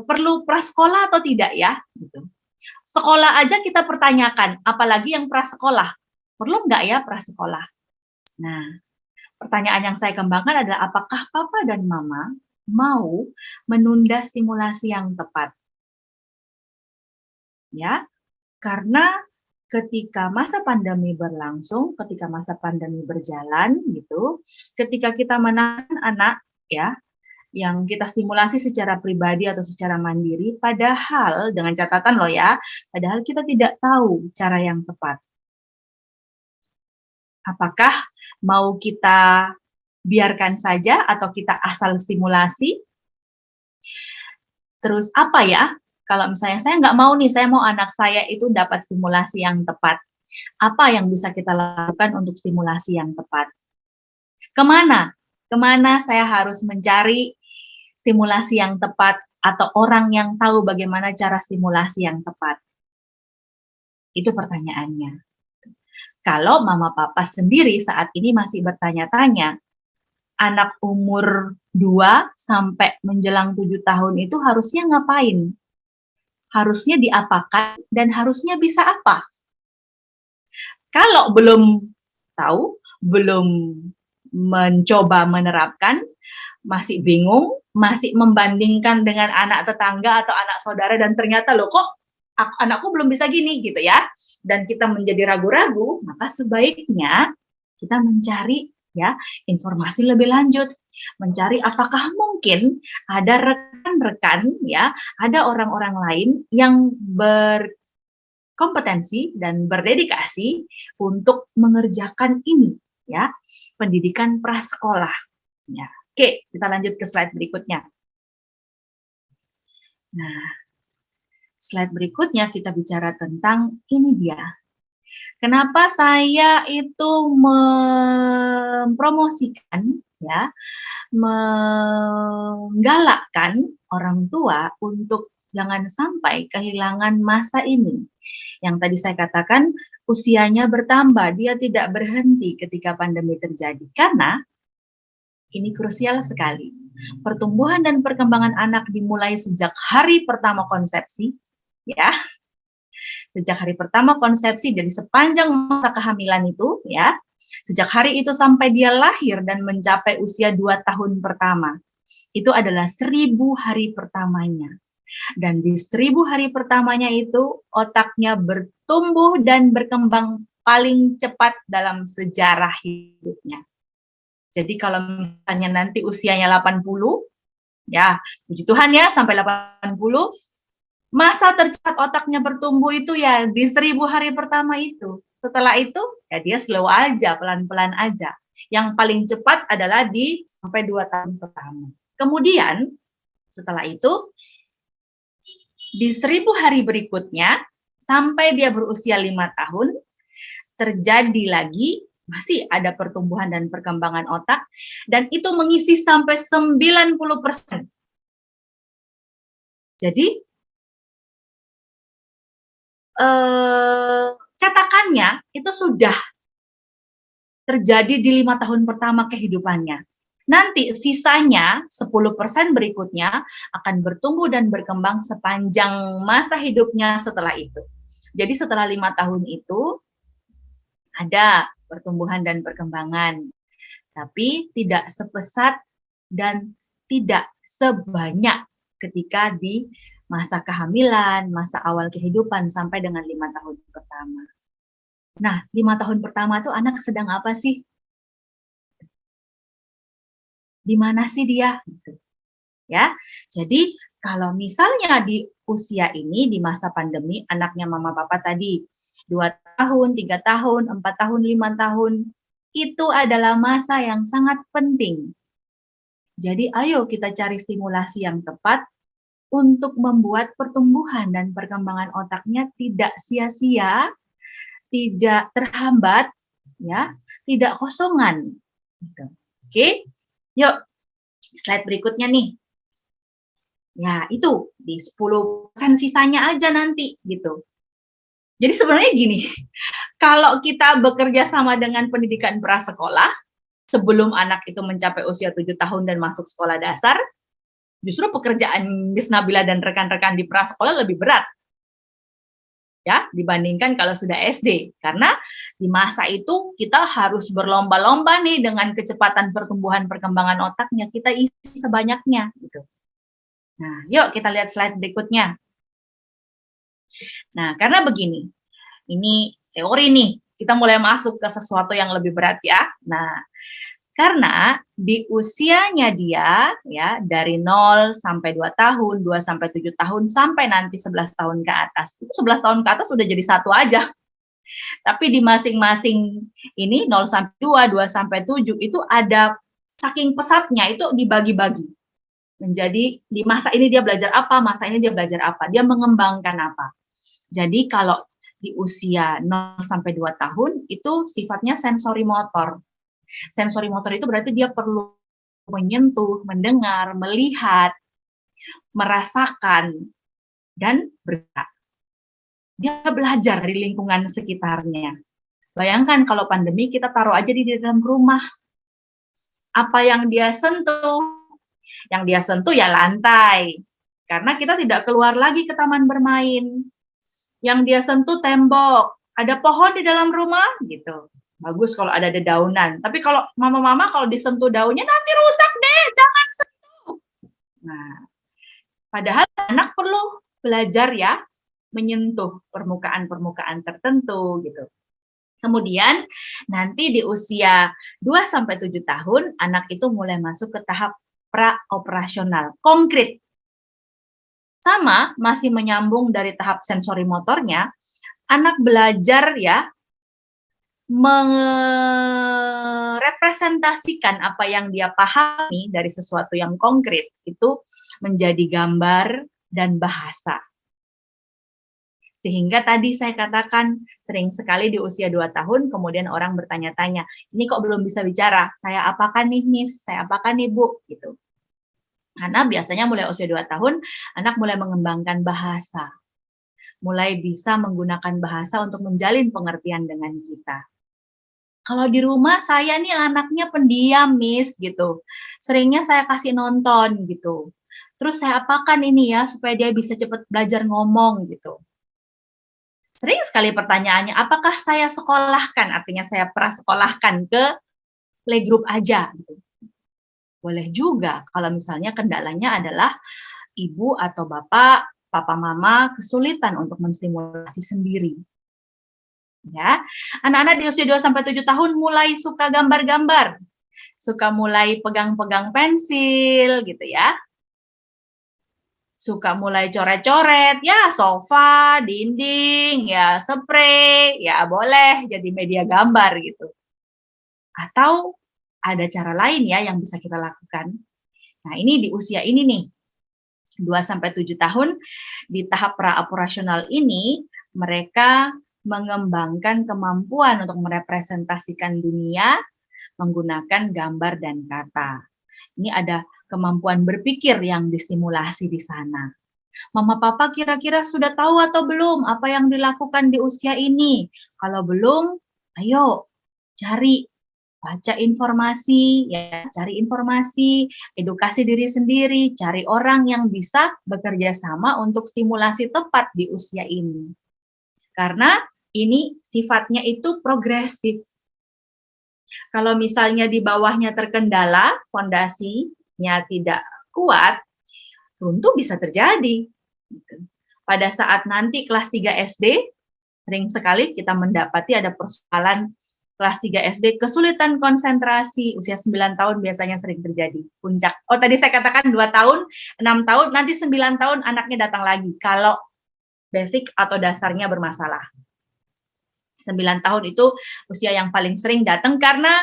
perlu prasekolah atau tidak ya, gitu. Sekolah aja kita pertanyakan, apalagi yang prasekolah. Perlu nggak ya prasekolah? Nah, pertanyaan yang saya kembangkan adalah apakah Papa dan Mama mau menunda stimulasi yang tepat? Ya, karena ketika masa pandemi berlangsung, ketika masa pandemi berjalan gitu, ketika kita menahan anak ya yang kita stimulasi secara pribadi atau secara mandiri, padahal dengan catatan loh ya, padahal kita tidak tahu cara yang tepat. Apakah mau kita biarkan saja atau kita asal stimulasi? Terus apa ya? Kalau misalnya saya nggak mau nih, saya mau anak saya itu dapat stimulasi yang tepat. Apa yang bisa kita lakukan untuk stimulasi yang tepat? Kemana? Kemana saya harus mencari stimulasi yang tepat atau orang yang tahu bagaimana cara stimulasi yang tepat? Itu pertanyaannya. Kalau mama papa sendiri saat ini masih bertanya-tanya, anak umur 2 sampai menjelang 7 tahun itu harusnya ngapain? Harusnya diapakan dan harusnya bisa apa? Kalau belum tahu, belum mencoba menerapkan, masih bingung, masih membandingkan dengan anak tetangga atau anak saudara dan ternyata loh kok anakku belum bisa gini gitu ya. Dan kita menjadi ragu-ragu, maka sebaiknya kita mencari ya informasi lebih lanjut, mencari apakah mungkin ada rekan-rekan ya, ada orang-orang lain yang berkompetensi dan berdedikasi untuk mengerjakan ini ya, pendidikan prasekolah ya. Oke, kita lanjut ke slide berikutnya. Nah, slide berikutnya kita bicara tentang ini dia. Kenapa saya itu mempromosikan ya, menggalakkan orang tua untuk jangan sampai kehilangan masa ini. Yang tadi saya katakan usianya bertambah, dia tidak berhenti ketika pandemi terjadi karena ini krusial sekali. Pertumbuhan dan perkembangan anak dimulai sejak hari pertama konsepsi, ya. Sejak hari pertama konsepsi dari sepanjang masa kehamilan itu, ya. Sejak hari itu sampai dia lahir dan mencapai usia 2 tahun pertama. Itu adalah 1000 hari pertamanya. Dan di 1000 hari pertamanya itu otaknya bertumbuh dan berkembang paling cepat dalam sejarah hidupnya. Jadi kalau misalnya nanti usianya 80, ya puji Tuhan ya sampai 80, masa tercepat otaknya bertumbuh itu ya di 1000 hari pertama itu. Setelah itu ya dia slow aja, pelan-pelan aja. Yang paling cepat adalah di sampai 2 tahun pertama. Kemudian setelah itu di 1000 hari berikutnya sampai dia berusia 5 tahun terjadi lagi, masih ada pertumbuhan dan perkembangan otak, dan itu mengisi sampai 90%. Jadi cetakannya itu sudah terjadi di 5 tahun pertama kehidupannya. Nanti sisanya 10% berikutnya akan bertumbuh dan berkembang sepanjang masa hidupnya setelah itu. Jadi setelah 5 tahun itu ada pertumbuhan dan perkembangan, tapi tidak sepesat dan tidak sebanyak ketika di masa kehamilan, masa awal kehidupan sampai dengan 5 tahun pertama. Nah, 5 tahun pertama tuh anak sedang apa sih? Di mana sih dia? Gitu. Ya, jadi kalau misalnya di usia ini, di masa pandemi, anaknya mama papa tadi, 2 tahun, 3 tahun, 4 tahun, 5 tahun, itu adalah masa yang sangat penting. Jadi ayo kita cari stimulasi yang tepat untuk membuat pertumbuhan dan perkembangan otaknya tidak sia-sia, tidak terhambat, ya, tidak kosongan. Gitu. Oke, yuk slide berikutnya nih. Ya itu di 10% sisanya aja nanti gitu. Jadi sebenarnya gini, kalau kita bekerja sama dengan pendidikan prasekolah, sebelum anak itu mencapai usia 7 tahun dan masuk sekolah dasar, justru pekerjaan Miss Nabila dan rekan-rekan di prasekolah lebih berat. Ya, dibandingkan kalau sudah SD. Karena di masa itu kita harus berlomba-lomba nih dengan kecepatan pertumbuhan perkembangan otaknya, kita isi sebanyaknya gitu. Nah, yuk kita lihat slide berikutnya. Nah, karena begini, ini teori nih, kita mulai masuk ke sesuatu yang lebih berat ya. Nah, karena di usianya dia ya dari 0 sampai 2 tahun, 2 sampai 7 tahun sampai nanti 11 tahun ke atas. Itu 11 tahun ke atas sudah jadi satu aja. Tapi di masing-masing ini 0 sampai 2, 2 sampai 7 itu ada saking pesatnya itu dibagi-bagi. Menjadi di masa ini dia belajar apa, masa ini dia belajar apa, dia mengembangkan apa. Jadi kalau di usia 0 sampai 2 tahun itu sifatnya sensori motor. Sensori motor itu berarti dia perlu menyentuh, mendengar, melihat, merasakan, dan bergerak. Dia belajar di lingkungan sekitarnya. Bayangkan kalau pandemi kita taruh aja di dalam rumah. Apa yang dia sentuh? Yang dia sentuh ya lantai. Karena kita tidak keluar lagi ke taman bermain. Yang dia sentuh tembok. Ada pohon di dalam rumah gitu. Bagus kalau ada dedaunan. Tapi kalau mama-mama kalau disentuh daunnya nanti rusak deh, jangan sentuh. Nah, padahal anak perlu belajar ya menyentuh permukaan-permukaan tertentu gitu. Kemudian nanti di usia 2 sampai 7 tahun anak itu mulai masuk ke tahap pra-operasional, konkret. Sama, masih menyambung dari tahap sensori motornya, anak belajar ya merepresentasikan apa yang dia pahami dari sesuatu yang konkret itu menjadi gambar dan bahasa. Sehingga tadi saya katakan sering sekali di usia 2 tahun kemudian orang bertanya-tanya, ini kok belum bisa bicara, saya apakan nih Miss, saya apakan nih Bu, gitu. Karena biasanya mulai usia 2 tahun, anak mulai mengembangkan bahasa. Mulai bisa menggunakan bahasa untuk menjalin pengertian dengan kita. Kalau di rumah saya nih anaknya pendiam, Miss, gitu. Seringnya saya kasih nonton, gitu. Terus saya apakan ini ya, supaya dia bisa cepat belajar ngomong, gitu. Sering sekali pertanyaannya, apakah saya sekolahkan, artinya saya prasekolahkan ke playgroup aja, gitu. Boleh juga kalau misalnya kendalanya adalah ibu atau bapak, papa mama kesulitan untuk menstimulasi sendiri. Ya, anak-anak di usia 2 sampai 7 tahun mulai suka gambar-gambar. Suka mulai pegang-pegang pensil gitu ya. Suka mulai coret-coret, ya sofa, dinding, ya spray, ya boleh jadi media gambar gitu. Atau ada cara lain ya yang bisa kita lakukan. Nah, ini di usia ini nih. 2 sampai 7 tahun. Di tahap pra-operasional ini, mereka mengembangkan kemampuan untuk merepresentasikan dunia menggunakan gambar dan kata. Ini ada kemampuan berpikir yang distimulasi di sana. Mama papa kira-kira sudah tahu atau belum apa yang dilakukan di usia ini? Kalau belum, ayo cari, baca informasi, ya, cari informasi, edukasi diri sendiri, cari orang yang bisa bekerja sama untuk stimulasi tepat di usia ini. Karena ini sifatnya itu progresif. Kalau misalnya di bawahnya terkendala, fondasinya tidak kuat, runtuh bisa terjadi. Pada saat nanti kelas 3 SD, sering sekali kita mendapati ada persoalan kelas 3 SD, kesulitan konsentrasi, usia 9 tahun biasanya sering terjadi, puncak. Oh tadi saya katakan 2 tahun, 6 tahun, nanti 9 tahun anaknya datang lagi, kalau basic atau dasarnya bermasalah. 9 tahun itu usia yang paling sering datang karena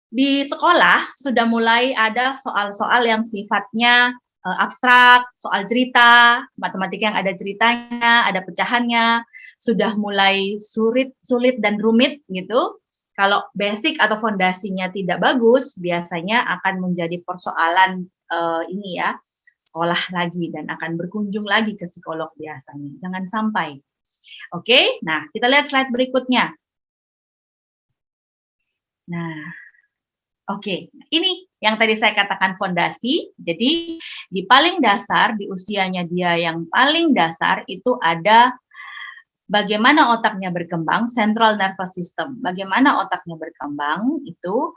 di sekolah sudah mulai ada soal-soal yang sifatnya abstrak, soal cerita, matematika yang ada ceritanya, ada pecahannya, sudah mulai sulit dan rumit gitu. Kalau basic atau fondasinya tidak bagus, biasanya akan menjadi persoalan ini ya, sekolah lagi dan akan berkunjung lagi ke psikolog biasanya. Jangan sampai. Oke, nah kita lihat slide berikutnya. Nah, oke, ini yang tadi saya katakan fondasi. Jadi di paling dasar, di usianya dia yang paling dasar itu ada bagaimana otaknya berkembang, central nervous system. Bagaimana otaknya berkembang itu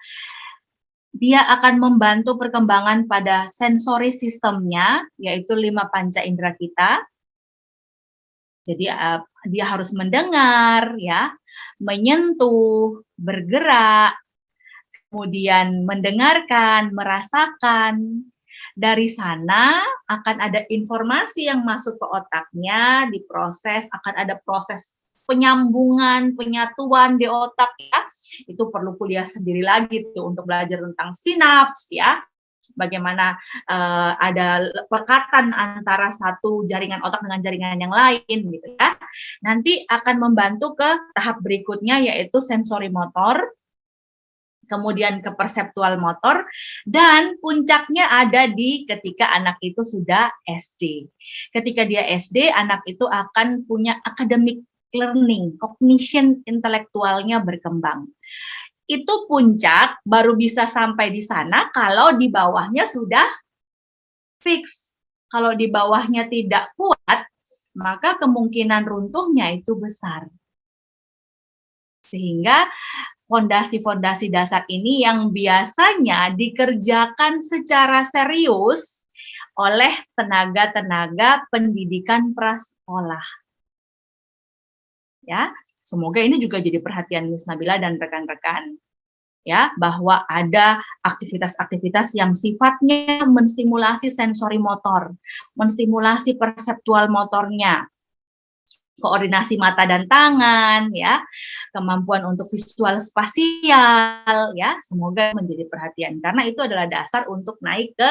dia akan membantu perkembangan pada sensory sistemnya, yaitu 5 panca indera kita. Jadi dia harus mendengar, ya, menyentuh, bergerak, kemudian mendengarkan, merasakan. Dari sana akan ada informasi yang masuk ke otaknya, diproses, akan ada proses penyambungan, penyatuan di otak ya. Itu perlu kuliah sendiri lagi tuh untuk belajar tentang sinaps ya. Bagaimana ada pekatan antara satu jaringan otak dengan jaringan yang lain gitu ya. Nanti akan membantu ke tahap berikutnya yaitu sensori motor, kemudian ke perseptual motor, dan puncaknya ada di ketika anak itu sudah SD. Ketika dia SD, anak itu akan punya academic learning, cognition intelektualnya berkembang. Itu puncak baru bisa sampai di sana kalau di bawahnya sudah fix. Kalau di bawahnya tidak kuat, maka kemungkinan runtuhnya itu besar. Sehingga fondasi-fondasi dasar ini yang biasanya dikerjakan secara serius oleh tenaga-tenaga pendidikan prasekolah. Ya, semoga ini juga jadi perhatian Miss Nabila dan rekan-rekan. Ya, bahwa ada aktivitas-aktivitas yang sifatnya menstimulasi sensori motor, menstimulasi perseptual motornya, koordinasi mata dan tangan, ya, kemampuan untuk visual spasial, ya, semoga menjadi perhatian karena itu adalah dasar untuk naik ke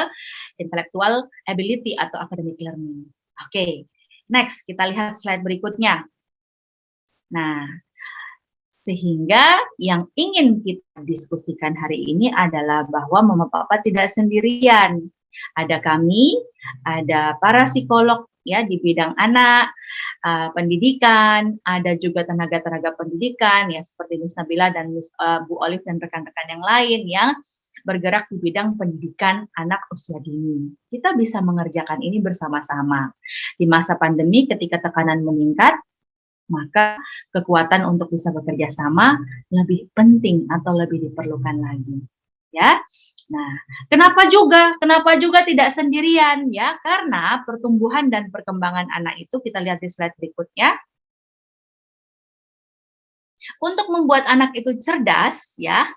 intellectual ability atau academic learning. Oke, next kita lihat slide berikutnya. Nah, sehingga yang ingin kita diskusikan hari ini adalah bahwa Mama Papa tidak sendirian. Ada kami, ada para psikolog ya di bidang anak, pendidikan, ada juga tenaga-tenaga pendidikan ya seperti Miss Nabila dan Bu Olive dan rekan-rekan yang lain yang bergerak di bidang pendidikan anak usia dini. Kita bisa mengerjakan ini bersama-sama. Di masa pandemi ketika tekanan meningkat, maka kekuatan untuk bisa bekerja sama lebih penting atau lebih diperlukan lagi. Ya. Nah, kenapa juga tidak sendirian ya? Karena pertumbuhan dan perkembangan anak itu kita lihat di slide berikutnya. Untuk membuat anak itu cerdas ya,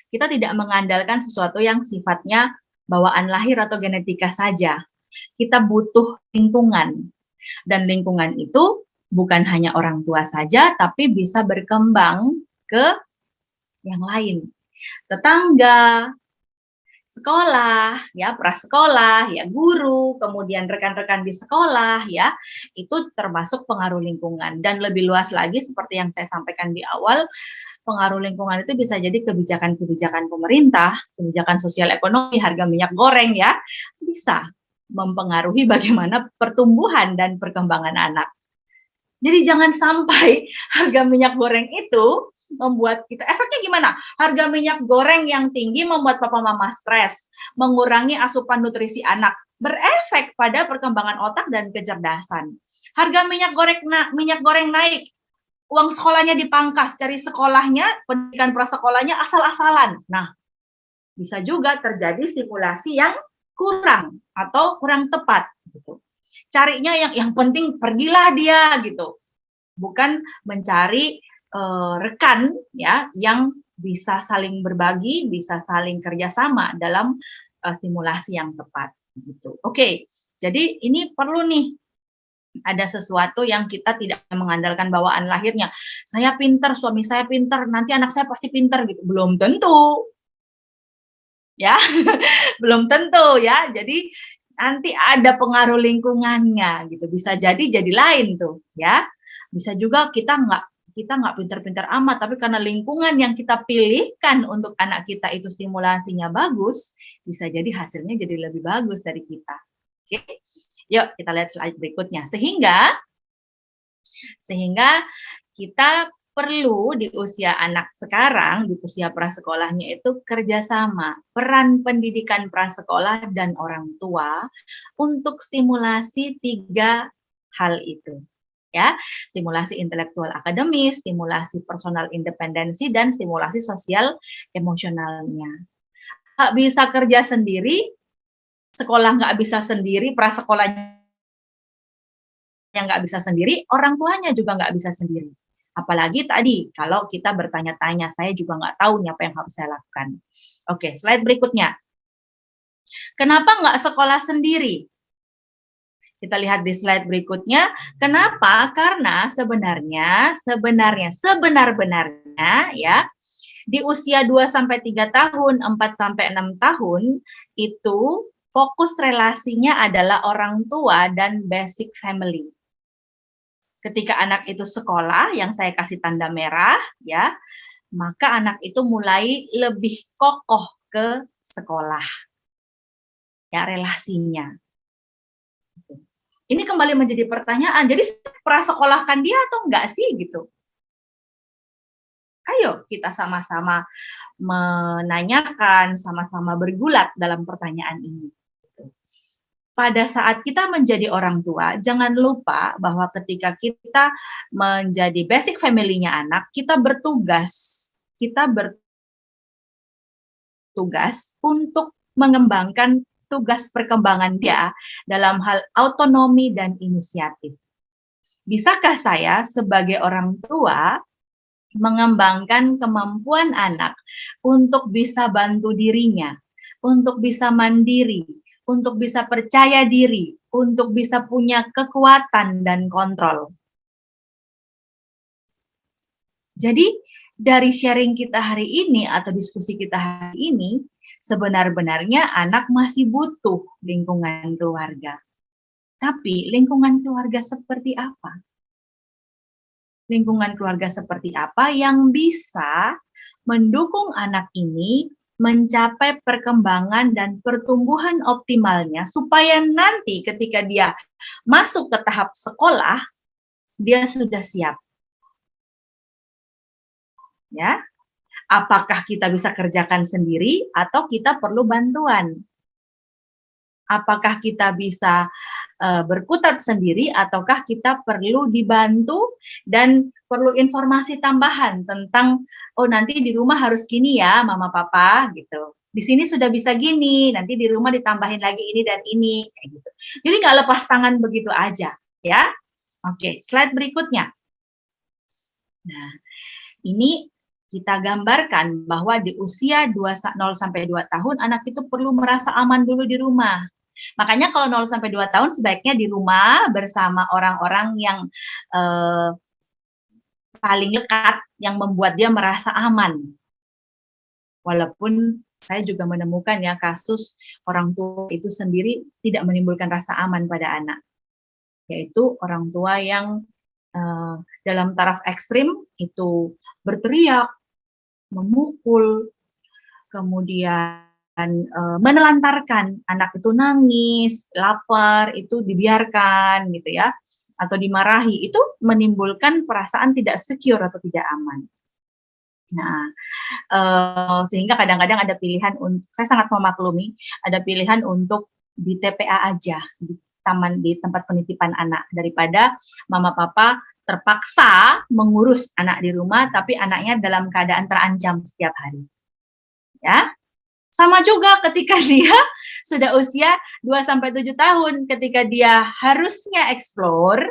kita tidak mengandalkan sesuatu yang sifatnya bawaan lahir atau genetika saja. Kita butuh lingkungan. Dan lingkungan itu bukan hanya orang tua saja, tapi bisa berkembang ke yang lain. Tetangga, sekolah, ya prasekolah, ya guru, kemudian rekan-rekan di sekolah, ya itu termasuk pengaruh lingkungan. Dan lebih luas lagi seperti yang saya sampaikan di awal, pengaruh lingkungan itu bisa jadi kebijakan-kebijakan pemerintah, kebijakan sosial ekonomi, harga minyak goreng ya, bisa mempengaruhi bagaimana pertumbuhan dan perkembangan anak. Jadi jangan sampai harga minyak goreng itu membuat kita, efeknya gimana? Harga minyak goreng yang tinggi membuat papa mama stres, mengurangi asupan nutrisi anak, berefek pada perkembangan otak dan kecerdasan. Harga minyak goreng naik, uang sekolahnya dipangkas, cari sekolahnya, pendidikan prasekolahnya asal-asalan. Nah, bisa juga terjadi stimulasi yang kurang atau kurang tepat gitu. Carinya yang penting pergilah dia gitu. Bukan mencari rekan ya yang bisa saling berbagi, bisa saling kerjasama dalam stimulasi yang tepat gitu. Oke, jadi ini perlu nih ada sesuatu yang kita tidak mengandalkan bawaan lahirnya. Saya pinter, suami saya pinter, nanti anak saya pasti pinter gitu. Belum tentu. Ya, belum tentu ya. Jadi nanti ada pengaruh lingkungannya gitu. Bisa jadi lain tuh ya. Bisa juga kita nggak pinter-pinter amat, tapi karena lingkungan yang kita pilihkan untuk anak kita itu stimulasinya bagus, bisa jadi hasilnya jadi lebih bagus dari kita. Oke, yuk kita lihat slide berikutnya. Sehingga kita perlu di usia anak sekarang, di usia prasekolahnya itu kerjasama, peran pendidikan prasekolah dan orang tua untuk stimulasi 3 hal itu. Ya, stimulasi intelektual akademis, stimulasi personal independensi, dan stimulasi sosial emosionalnya. Nggak bisa kerja sendiri, sekolah nggak bisa sendiri, prasekolahnya nggak bisa sendiri, orang tuanya juga nggak bisa sendiri. Apalagi tadi, kalau kita bertanya-tanya, saya juga nggak tahu nih apa yang harus saya lakukan. Oke, slide berikutnya. Kenapa nggak sekolah sendiri? Kita lihat di slide berikutnya. Kenapa? Karena sebenarnya sebenar-benarnya ya, di usia 2-3 tahun, 4-6 tahun, itu fokus relasinya adalah orang tua dan basic family. Ketika anak itu sekolah, yang saya kasih tanda merah, ya, maka anak itu mulai lebih kokoh ke sekolah, ya relasinya. Ini kembali menjadi pertanyaan. Jadi prasekolahkan dia atau enggak sih gitu? Ayo kita sama-sama menanyakan, sama-sama bergulat dalam pertanyaan ini. Pada saat kita menjadi orang tua, jangan lupa bahwa ketika kita menjadi basic family-nya anak, kita bertugas untuk mengembangkan tugas perkembangan dia dalam hal autonomi dan inisiatif. Bisakah saya sebagai orang tua mengembangkan kemampuan anak untuk bisa bantu dirinya, untuk bisa mandiri, untuk bisa percaya diri, untuk bisa punya kekuatan dan kontrol. Jadi dari sharing kita hari ini atau diskusi kita hari ini, sebenar-benarnya anak masih butuh lingkungan keluarga. Tapi lingkungan keluarga seperti apa? Lingkungan keluarga seperti apa yang bisa mendukung anak ini mencapai perkembangan dan pertumbuhan optimalnya supaya nanti ketika dia masuk ke tahap sekolah, dia sudah siap. Ya, apakah kita bisa kerjakan sendiri atau kita perlu bantuan? Apakah kita bisa berkutat sendiri ataukah kita perlu dibantu dan perlu informasi tambahan tentang oh nanti di rumah harus gini ya mama papa gitu. Di sini sudah bisa gini, nanti di rumah ditambahin lagi ini dan ini kayak gitu. Jadi nggak lepas tangan begitu aja ya. Oke, slide berikutnya. Nah, ini kita gambarkan bahwa di usia 0-2 tahun anak itu perlu merasa aman dulu di rumah. Makanya kalau 0-2 tahun sebaiknya di rumah bersama orang-orang yang paling dekat yang membuat dia merasa aman. Walaupun saya juga menemukan ya kasus orang tua itu sendiri tidak menimbulkan rasa aman pada anak, yaitu orang tua yang dalam taraf ekstrim itu berteriak, memukul, kemudian menelantarkan anak itu nangis, lapar, itu dibiarkan gitu ya, atau dimarahi, itu menimbulkan perasaan tidak secure atau tidak aman. Nah, sehingga kadang-kadang ada pilihan untuk, saya sangat memaklumi, ada pilihan untuk di TPA aja, di taman, di tempat penitipan anak, daripada mama papa terpaksa mengurus anak di rumah, tapi anaknya dalam keadaan terancam setiap hari. Ya, sama juga ketika dia sudah usia 2-7 tahun, ketika dia harusnya explore,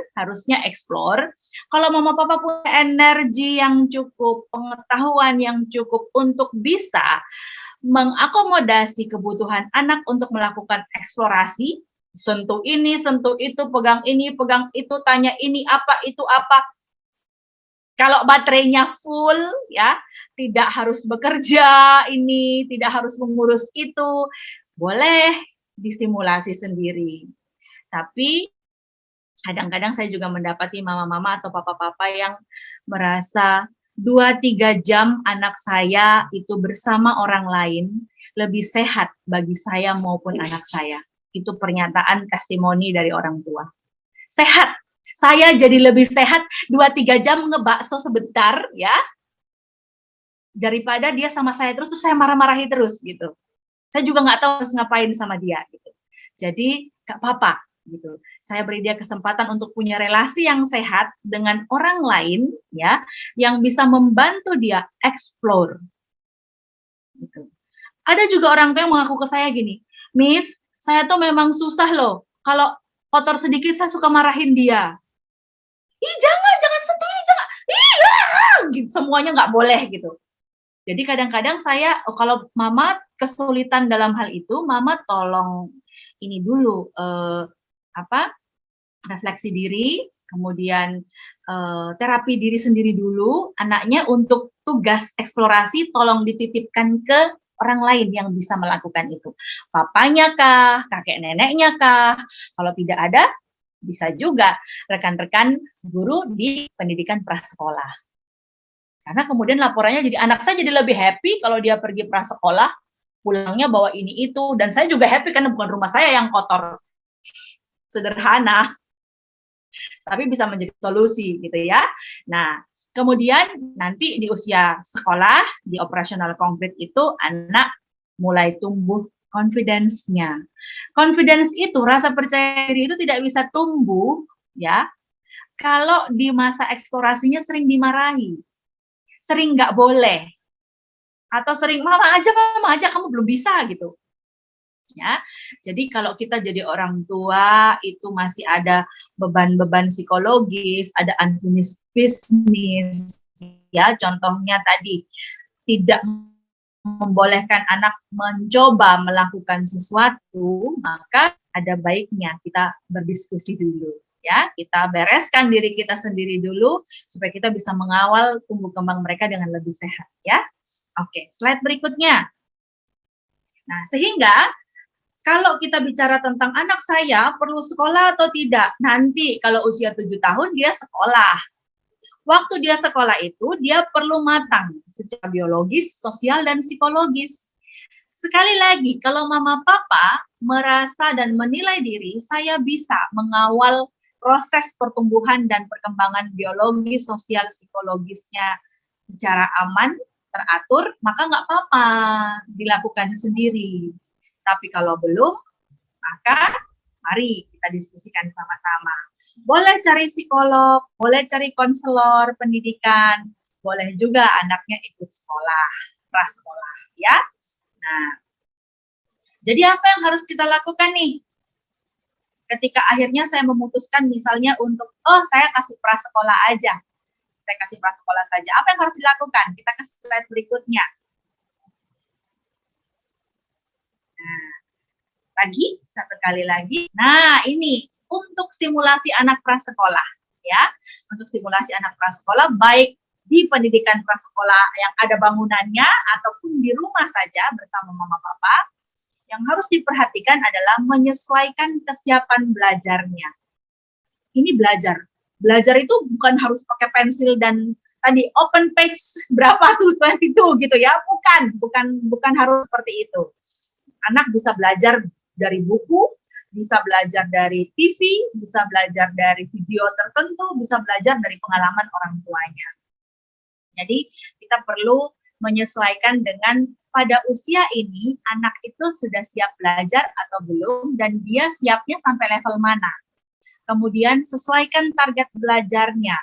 kalau mama papa punya energi yang cukup, pengetahuan yang cukup untuk bisa mengakomodasi kebutuhan anak untuk melakukan eksplorasi, sentuh ini, sentuh itu, pegang ini, pegang itu, tanya ini apa, itu apa. Kalau baterainya full ya, tidak harus bekerja ini, tidak harus mengurus itu, boleh distimulasi sendiri. Tapi kadang-kadang saya juga mendapati mama-mama atau papa-papa yang merasa 2-3 jam anak saya itu bersama orang lain lebih sehat bagi saya maupun anak saya. Itu pernyataan testimoni dari orang tua. Sehat. Saya jadi lebih sehat 2-3 jam ngebakso sebentar ya, daripada dia sama saya terus saya marah-marahi terus gitu. Saya juga nggak tahu harus ngapain sama dia gitu. Jadi nggak apa-apa gitu. Saya beri dia kesempatan untuk punya relasi yang sehat dengan orang lain ya, yang bisa membantu dia explore. Gitu. Ada juga orang tua yang mengaku ke saya gini, Miss, saya tuh memang susah loh. Kalau kotor sedikit saya suka marahin dia. Ih, jangan sentuh ini, jangan. Gitu, semuanya nggak boleh gitu. Jadi kadang-kadang saya, kalau mama kesulitan dalam hal itu, mama tolong ini dulu, refleksi diri, kemudian terapi diri sendiri dulu, anaknya untuk tugas eksplorasi tolong dititipkan ke orang lain yang bisa melakukan itu. Papanya kah, kakek neneknya kah, kalau tidak ada, bisa juga rekan-rekan guru di pendidikan prasekolah. Karena kemudian laporannya jadi anak saya jadi lebih happy kalau dia pergi prasekolah, pulangnya bawa ini itu, dan saya juga happy karena bukan rumah saya yang kotor. Sederhana, tapi bisa menjadi solusi gitu ya. Nah, kemudian nanti di usia sekolah, di operasional konkret itu anak mulai tumbuh confidence-nya. Confidence itu, rasa percaya diri itu tidak bisa tumbuh ya kalau di masa eksplorasinya sering dimarahi, sering nggak boleh, atau sering mama aja kamu belum bisa gitu. Ya, jadi kalau kita jadi orang tua itu masih ada beban-beban psikologis, ada unfinished business, ya contohnya tadi tidak membolehkan anak mencoba melakukan sesuatu, maka ada baiknya kita berdiskusi dulu ya, kita bereskan diri kita sendiri dulu supaya kita bisa mengawal tumbuh kembang mereka dengan lebih sehat ya. Oke, slide berikutnya. Nah, sehingga kalau kita bicara tentang anak saya perlu sekolah atau tidak, nanti kalau usia 7 tahun dia sekolah. Waktu dia sekolah itu dia perlu matang secara biologis, sosial, dan psikologis. Sekali lagi, kalau mama papa merasa dan menilai diri, saya bisa mengawal proses pertumbuhan dan perkembangan biologis, sosial, psikologisnya secara aman, teratur, maka nggak apa-apa dilakukan sendiri. Tapi kalau belum, maka mari kita diskusikan sama-sama. Boleh cari psikolog, boleh cari konselor pendidikan, boleh juga anaknya ikut sekolah, prasekolah, ya. Nah, jadi apa yang harus kita lakukan nih? Ketika akhirnya saya memutuskan misalnya untuk, saya kasih prasekolah aja, saya kasih prasekolah saja. Apa yang harus dilakukan? Kita ke slide berikutnya. Nah, satu kali lagi. Nah, ini untuk stimulasi anak prasekolah ya. Untuk stimulasi anak prasekolah baik di pendidikan prasekolah yang ada bangunannya ataupun di rumah saja bersama mama papa, yang harus diperhatikan adalah menyesuaikan kesiapan belajarnya. Ini belajar. Belajar itu bukan harus pakai pensil dan tadi open page berapa tuh 22 gitu ya. Bukan harus seperti itu. Anak bisa belajar dari buku, bisa belajar dari TV, bisa belajar dari video tertentu, bisa belajar dari pengalaman orang tuanya. Jadi kita perlu menyesuaikan dengan pada usia ini anak itu sudah siap belajar atau belum dan dia siapnya sampai level mana. Kemudian sesuaikan target belajarnya.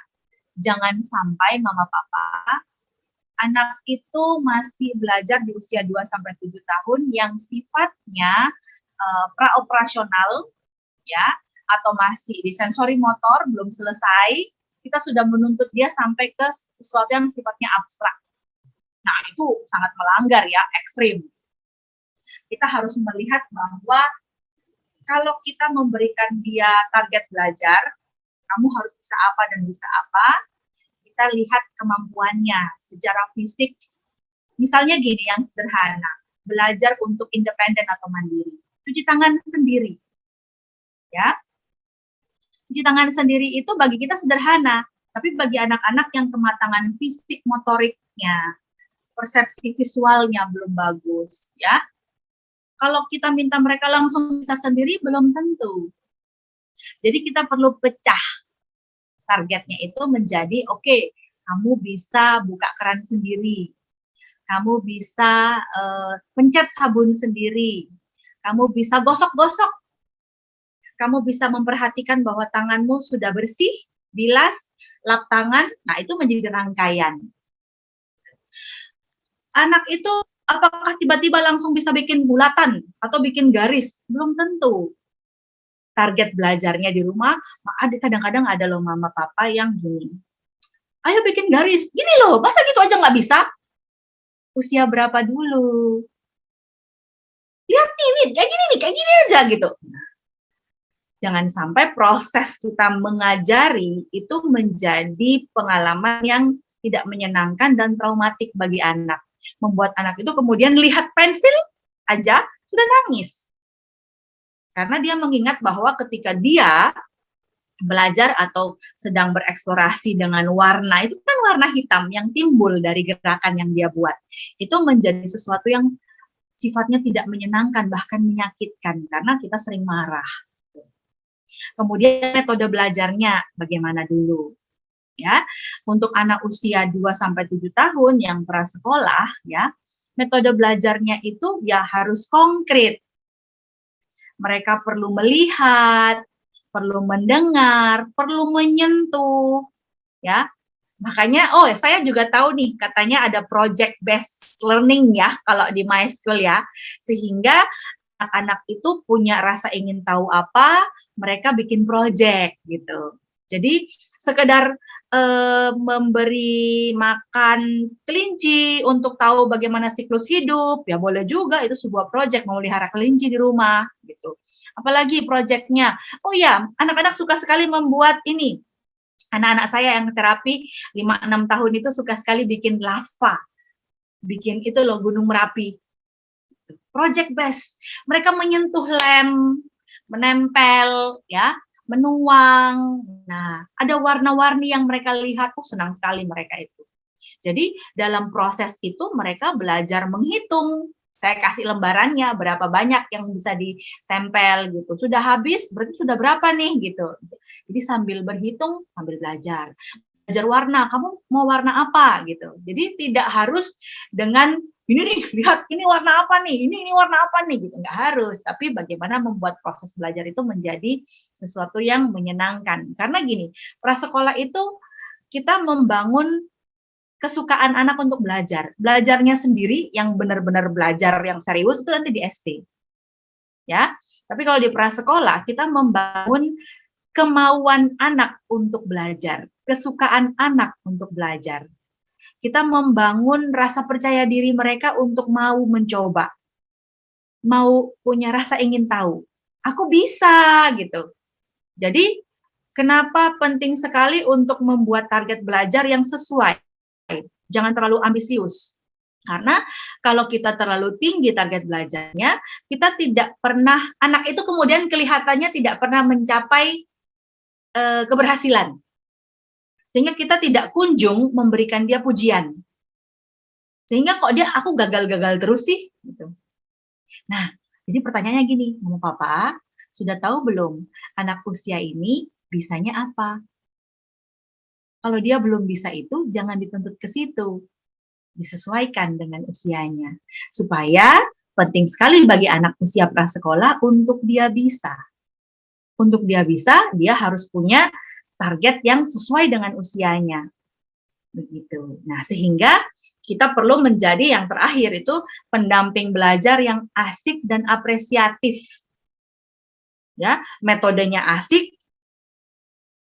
Jangan sampai mama papa anak itu masih belajar di usia 2-7 tahun yang sifatnya praoperasional ya atau masih di sensori motor belum selesai, kita sudah menuntut dia sampai ke sesuatu yang sifatnya abstrak. Nah, itu sangat melanggar ya, ekstrim. Kita harus melihat bahwa kalau kita memberikan dia target belajar, kamu harus bisa apa dan bisa apa, kita lihat kemampuannya secara fisik. Misalnya gini, yang sederhana, belajar untuk independen atau mandiri. Cuci tangan sendiri. Ya. Cuci tangan sendiri itu bagi kita sederhana, tapi bagi anak-anak yang kematangan fisik motoriknya, persepsi visualnya belum bagus, ya. Kalau kita minta mereka langsung bisa sendiri, belum tentu. Jadi kita perlu pecah targetnya itu menjadi, oke, kamu bisa buka keran sendiri, kamu bisa pencet sabun sendiri, kamu bisa gosok-gosok, kamu bisa memperhatikan bahwa tanganmu sudah bersih, bilas, lap tangan, nah itu menjadi rangkaian. Anak itu apakah tiba-tiba langsung bisa bikin bulatan atau bikin garis? Belum tentu. Target belajarnya di rumah, kadang-kadang ada loh mama papa yang gini, ayo bikin garis, gini loh, masa gitu aja nggak bisa? Usia berapa dulu? Lihat nih, kayak gini aja gitu. Jangan sampai proses kita mengajari itu menjadi pengalaman yang tidak menyenangkan dan traumatik bagi anak. Membuat anak itu kemudian lihat pensil aja sudah nangis. Karena dia mengingat bahwa ketika dia belajar atau sedang bereksplorasi dengan warna, itu kan warna hitam yang timbul dari gerakan yang dia buat. Itu menjadi sesuatu yang sifatnya tidak menyenangkan, bahkan menyakitkan, karena kita sering marah. Kemudian metode belajarnya bagaimana dulu? Ya, untuk anak usia 2-7 tahun yang prasekolah, ya, metode belajarnya itu ya harus konkret. Mereka perlu melihat, perlu mendengar, perlu menyentuh, ya. Makanya, saya juga tahu nih, katanya ada project based learning ya, kalau di my school ya, sehingga anak-anak itu punya rasa ingin tahu apa, mereka bikin project gitu. Jadi sekedar memberi makan kelinci untuk tahu bagaimana siklus hidup, ya boleh juga, itu sebuah proyek memelihara kelinci di rumah gitu. Apalagi proyeknya, oh ya, anak-anak suka sekali membuat ini. Anak-anak saya yang terapi 5-6 tahun itu suka sekali bikin lava. Bikin itu loh Gunung Merapi. Project base. Mereka menyentuh lem, menempel ya, menuang. Nah, ada warna-warni yang mereka lihat, senang sekali mereka itu. Jadi dalam proses itu mereka belajar menghitung. Saya kasih lembarannya berapa banyak yang bisa ditempel gitu. Sudah habis, berarti sudah berapa nih gitu. Jadi sambil berhitung, sambil belajar. Belajar warna, kamu mau warna apa gitu. Jadi tidak harus dengan ini nih, lihat ini warna apa nih, ini warna apa nih gitu. Nggak harus, tapi bagaimana membuat proses belajar itu menjadi sesuatu yang menyenangkan. Karena gini, prasekolah itu kita membangun kesukaan anak untuk belajar. Belajarnya sendiri yang benar-benar belajar yang serius itu nanti di SD. Ya. Tapi kalau di prasekolah kita membangun kemauan anak untuk belajar, kesukaan anak untuk belajar. Kita membangun rasa percaya diri mereka untuk mau mencoba. Mau punya rasa ingin tahu. Aku bisa gitu. Jadi kenapa penting sekali untuk membuat target belajar yang sesuai Jangan terlalu ambisius. Karena kalau kita terlalu tinggi target belajarnya, kita tidak pernah, anak itu kemudian kelihatannya tidak pernah mencapai keberhasilan. Sehingga kita tidak kunjung memberikan dia pujian. Sehingga kok dia, aku gagal-gagal terus sih. Gitu. Nah, jadi pertanyaannya gini, Mama Papa, sudah tahu belum anak usia ini bisanya apa? Kalau dia belum bisa itu, jangan dituntut ke situ. Disesuaikan dengan usianya. Supaya penting sekali bagi anak usia prasekolah untuk dia bisa. Untuk dia bisa, dia harus punya target yang sesuai dengan usianya. Begitu. Nah, sehingga kita perlu menjadi yang terakhir itu pendamping belajar yang asik dan apresiatif. Ya, metodenya asik,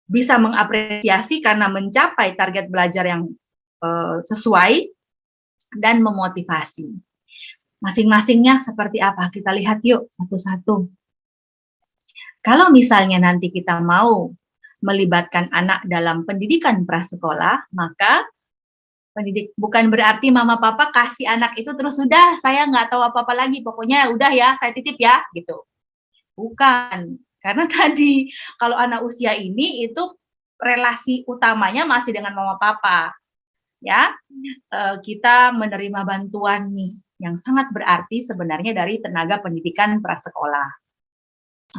bisa mengapresiasi karena mencapai target belajar yang sesuai, dan memotivasi. Masing-masingnya seperti apa? Kita lihat yuk satu-satu. Kalau misalnya nanti kita mau melibatkan anak dalam pendidikan prasekolah, maka bukan berarti mama papa kasih anak itu terus sudah saya nggak tahu apa-apa lagi, pokoknya udah ya saya titip ya gitu. Bukan, karena tadi kalau anak usia ini itu relasi utamanya masih dengan mama papa. Ya, kita menerima bantuan nih yang sangat berarti sebenarnya dari tenaga pendidikan prasekolah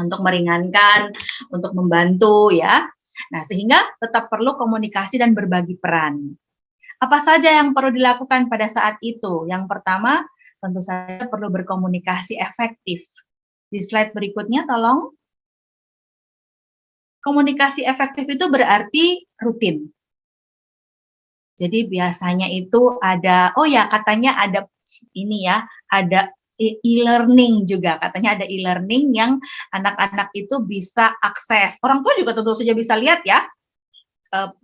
untuk meringankan, untuk membantu ya. Nah, sehingga tetap perlu komunikasi dan berbagi peran. Apa saja yang perlu dilakukan pada saat itu? Yang pertama, tentu saja perlu berkomunikasi efektif. Di slide berikutnya tolong. Komunikasi efektif itu berarti rutin. Jadi biasanya itu ada, oh ya katanya ada ini ya, ada e-learning juga. Katanya ada e-learning yang anak-anak itu bisa akses. Orang tua juga tentu saja bisa lihat ya,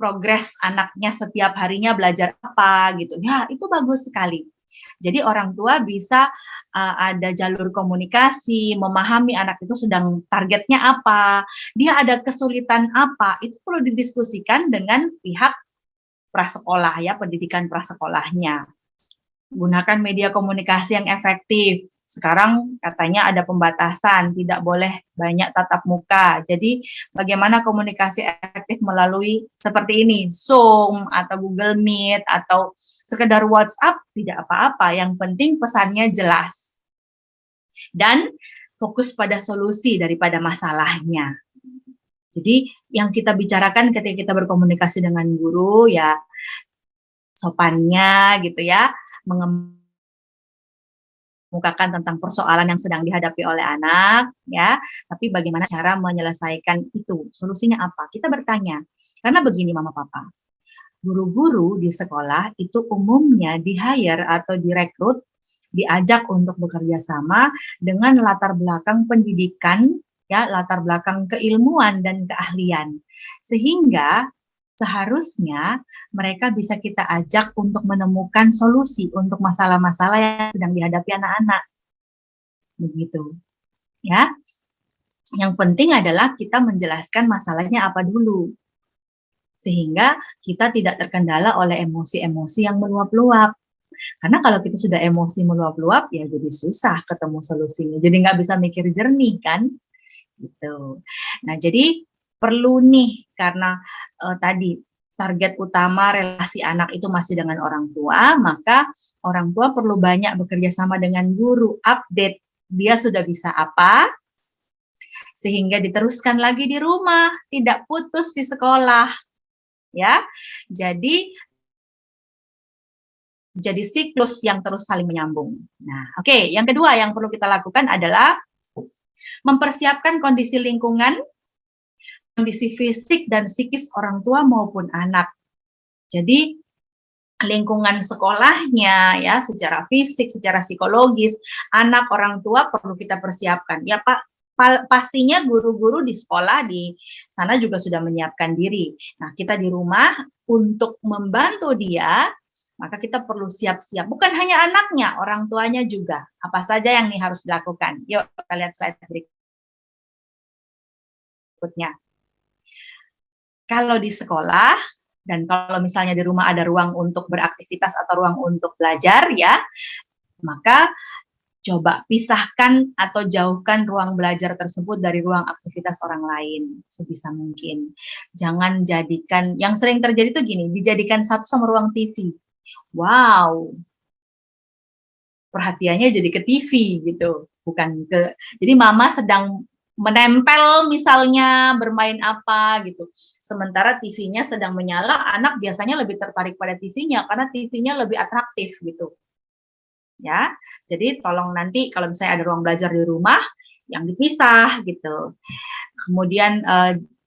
progres anaknya setiap harinya belajar apa gitu. Ya, itu bagus sekali. Jadi orang tua bisa ada jalur komunikasi, memahami anak itu sedang targetnya apa, dia ada kesulitan apa, itu perlu didiskusikan dengan pihak prasekolah ya, pendidikan prasekolahnya. Gunakan media komunikasi yang efektif. Sekarang katanya ada pembatasan, tidak boleh banyak tatap muka. Jadi bagaimana komunikasi efektif melalui seperti ini, Zoom atau Google Meet atau sekedar WhatsApp, tidak apa-apa. Yang penting pesannya jelas. Dan fokus pada solusi daripada masalahnya. Jadi yang kita bicarakan ketika kita berkomunikasi dengan guru ya sopannya gitu ya, mengemukakan tentang persoalan yang sedang dihadapi oleh anak ya, tapi bagaimana cara menyelesaikan itu, solusinya apa? Kita bertanya. Karena begini Mama Papa, guru-guru di sekolah itu umumnya di-hire atau direkrut, diajak untuk bekerja sama dengan latar belakang pendidikan ya, latar belakang keilmuan dan keahlian. Sehingga seharusnya mereka bisa kita ajak untuk menemukan solusi untuk masalah-masalah yang sedang dihadapi anak-anak. Begitu. Ya. Yang penting adalah kita menjelaskan masalahnya apa dulu. Sehingga kita tidak terkendala oleh emosi-emosi yang meluap-luap. Karena kalau kita sudah emosi meluap-luap, ya jadi susah ketemu solusinya. Jadi nggak bisa mikir jernih kan? Gitu. Nah, jadi perlu nih karena tadi target utama relasi anak itu masih dengan orang tua, maka orang tua perlu banyak bekerja sama dengan guru, update dia sudah bisa apa, sehingga diteruskan lagi di rumah, tidak putus di sekolah. Ya. Jadi siklus yang terus saling menyambung. Nah, oke, yang kedua yang perlu kita lakukan adalah mempersiapkan kondisi lingkungan, kondisi fisik dan psikis orang tua maupun anak. Jadi lingkungan sekolahnya ya secara fisik, secara psikologis, anak orang tua perlu kita persiapkan. Ya Pak, pastinya guru-guru di sekolah di sana juga sudah menyiapkan diri. Nah, kita di rumah untuk membantu dia, maka kita perlu siap-siap. Bukan hanya anaknya, orang tuanya juga. Apa saja yang nih harus dilakukan? Yuk kita lihat slide berikutnya. Kalau di sekolah, Dan kalau misalnya di rumah ada ruang untuk beraktivitas atau ruang untuk belajar ya, maka coba pisahkan atau jauhkan ruang belajar tersebut dari ruang aktivitas orang lain sebisa mungkin. Jangan jadikan, yang sering terjadi itu gini, dijadikan satu sama ruang TV. Wow, perhatiannya jadi ke TV gitu, bukan ke. Jadi mama sedang menempel misalnya bermain apa gitu. Sementara TV-nya sedang menyala, anak biasanya lebih tertarik pada TV-nya karena TV-nya lebih atraktif gitu. Ya, jadi tolong nanti kalau misalnya ada ruang belajar di rumah yang dipisah gitu. Kemudian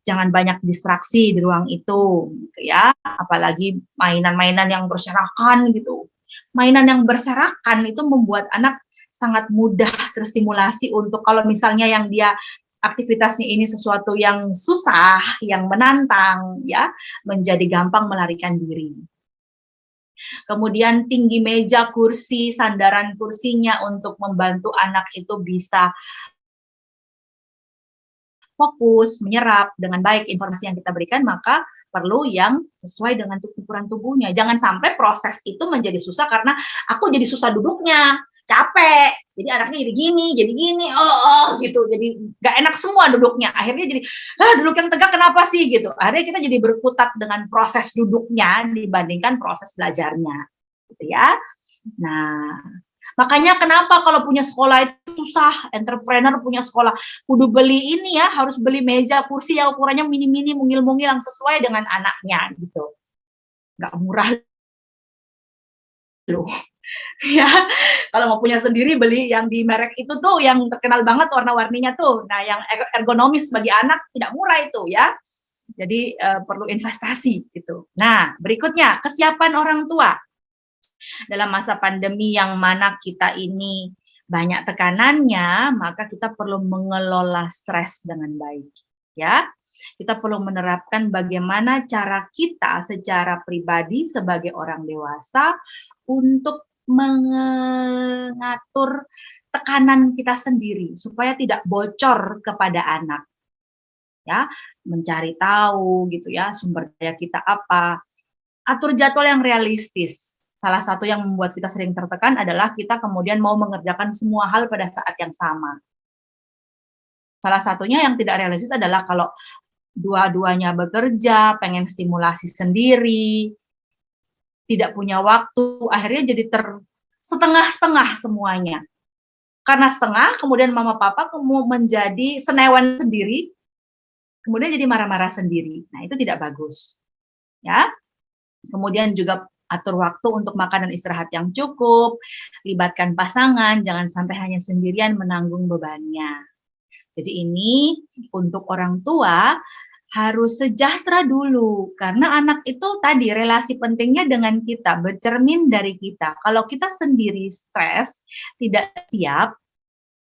jangan banyak distraksi di ruang itu gitu ya, apalagi mainan-mainan yang berserakan gitu. Mainan yang berserakan itu membuat anak sangat mudah terstimulasi untuk kalau misalnya yang dia aktivitasnya ini sesuatu yang susah, yang menantang ya, menjadi gampang melarikan diri. Kemudian tinggi meja, kursi, sandaran kursinya untuk membantu anak itu bisa fokus, menyerap dengan baik informasi yang kita berikan, maka perlu yang sesuai dengan ukuran tubuhnya. Jangan sampai proses itu menjadi susah karena aku jadi susah duduknya, capek, jadi anaknya jadi gini, gitu, jadi gak enak semua duduknya. Akhirnya jadi, duduk yang tegak kenapa sih gitu. Akhirnya kita jadi berkutat dengan proses duduknya dibandingkan proses belajarnya, gitu ya. Nah, makanya kenapa kalau punya sekolah itu susah, entrepreneur punya sekolah, kudu beli ini ya, harus beli meja, kursi yang ukurannya mini-mini, mungil-mungil yang sesuai dengan anaknya gitu. Nggak murah loh. Ya, kalau mau punya sendiri beli yang di merek itu tuh yang terkenal banget warna-warninya tuh. Nah, yang ergonomis bagi anak tidak murah itu ya. Jadi perlu investasi gitu. Nah, berikutnya kesiapan orang tua. Dalam masa pandemi yang mana kita ini banyak tekanannya, maka kita perlu mengelola stres dengan baik. Ya, kita perlu menerapkan bagaimana cara kita secara pribadi sebagai orang dewasa untuk mengatur tekanan kita sendiri supaya tidak bocor kepada anak. Ya, mencari tahu gitu ya, sumber daya kita apa. Atur jadwal yang realistis. Salah satu yang membuat kita sering tertekan adalah kita kemudian mau mengerjakan semua hal pada saat yang sama. Salah satunya yang tidak realistis adalah kalau dua-duanya bekerja, pengen stimulasi sendiri, tidak punya waktu, akhirnya jadi setengah-setengah semuanya. Karena setengah, kemudian mama papa menjadi senewan sendiri, kemudian jadi marah-marah sendiri. Nah, itu tidak bagus. Ya. Kemudian juga atur waktu untuk makan dan istirahat yang cukup, libatkan pasangan, jangan sampai hanya sendirian menanggung bebannya. Jadi ini untuk orang tua harus sejahtera dulu, karena anak itu tadi relasi pentingnya dengan kita, bercermin dari kita. Kalau kita sendiri stres, tidak siap,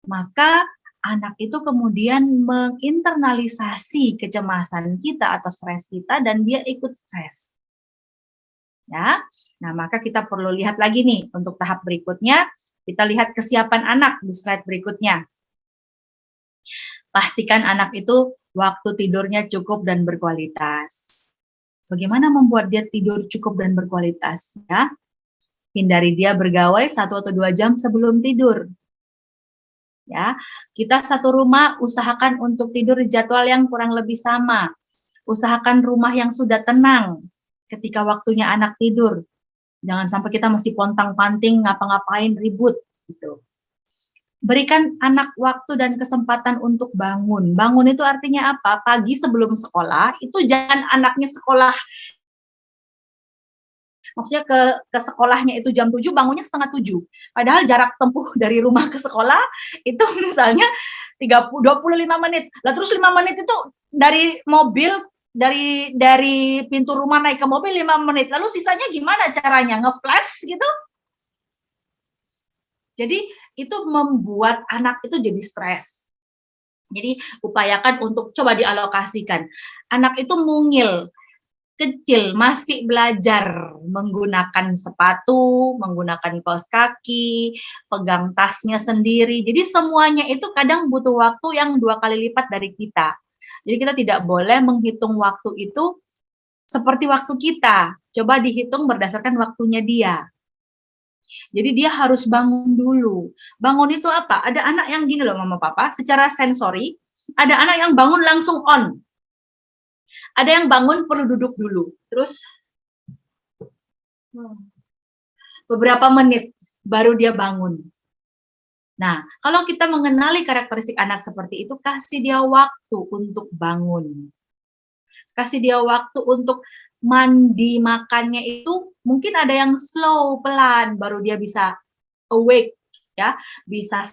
maka anak itu kemudian menginternalisasi kecemasan kita atau stres kita dan dia ikut stres. Ya, nah maka kita perlu lihat lagi nih untuk tahap berikutnya, kita lihat kesiapan anak di slide berikutnya. Pastikan anak itu waktu tidurnya cukup dan berkualitas. Bagaimana membuat dia tidur cukup dan berkualitas? Ya, hindari dia bergawai 1 atau 2 jam sebelum tidur. Ya, kita satu rumah usahakan untuk tidur di jadwal yang kurang lebih sama. Usahakan rumah yang sudah tenang ketika waktunya anak tidur. Jangan sampai kita masih pontang-panting, ngapa-ngapain, ribut gitu. Berikan anak waktu dan kesempatan untuk bangun. Bangun itu artinya apa? Pagi sebelum sekolah, itu jangan anaknya sekolah. Maksudnya ke sekolahnya itu jam 7, bangunnya setengah 7. Padahal jarak tempuh dari rumah ke sekolah itu misalnya 25 menit. Lah terus 5 menit itu dari mobil, dari pintu rumah naik ke mobil 5 menit. Lalu sisanya gimana caranya? Nge-flash gitu? Jadi itu membuat anak itu jadi stres. Jadi upayakan untuk coba dialokasikan. Anak itu mungil, kecil, masih belajar menggunakan sepatu, menggunakan kaos kaki, pegang tasnya sendiri. Jadi semuanya itu kadang butuh waktu yang 2 kali lipat dari kita. Jadi kita tidak boleh menghitung waktu itu seperti waktu kita. Coba dihitung berdasarkan waktunya dia. Jadi dia harus bangun dulu. Bangun itu apa? Ada anak yang gini loh Mama Papa, secara sensori, ada anak yang bangun langsung on. Ada yang bangun perlu duduk dulu. Terus beberapa menit baru dia bangun. Nah, kalau kita mengenali karakteristik anak seperti itu, kasih dia waktu untuk bangun. Kasih dia waktu untuk mandi, makannya itu mungkin ada yang slow, pelan, baru dia bisa awake, ya, bisa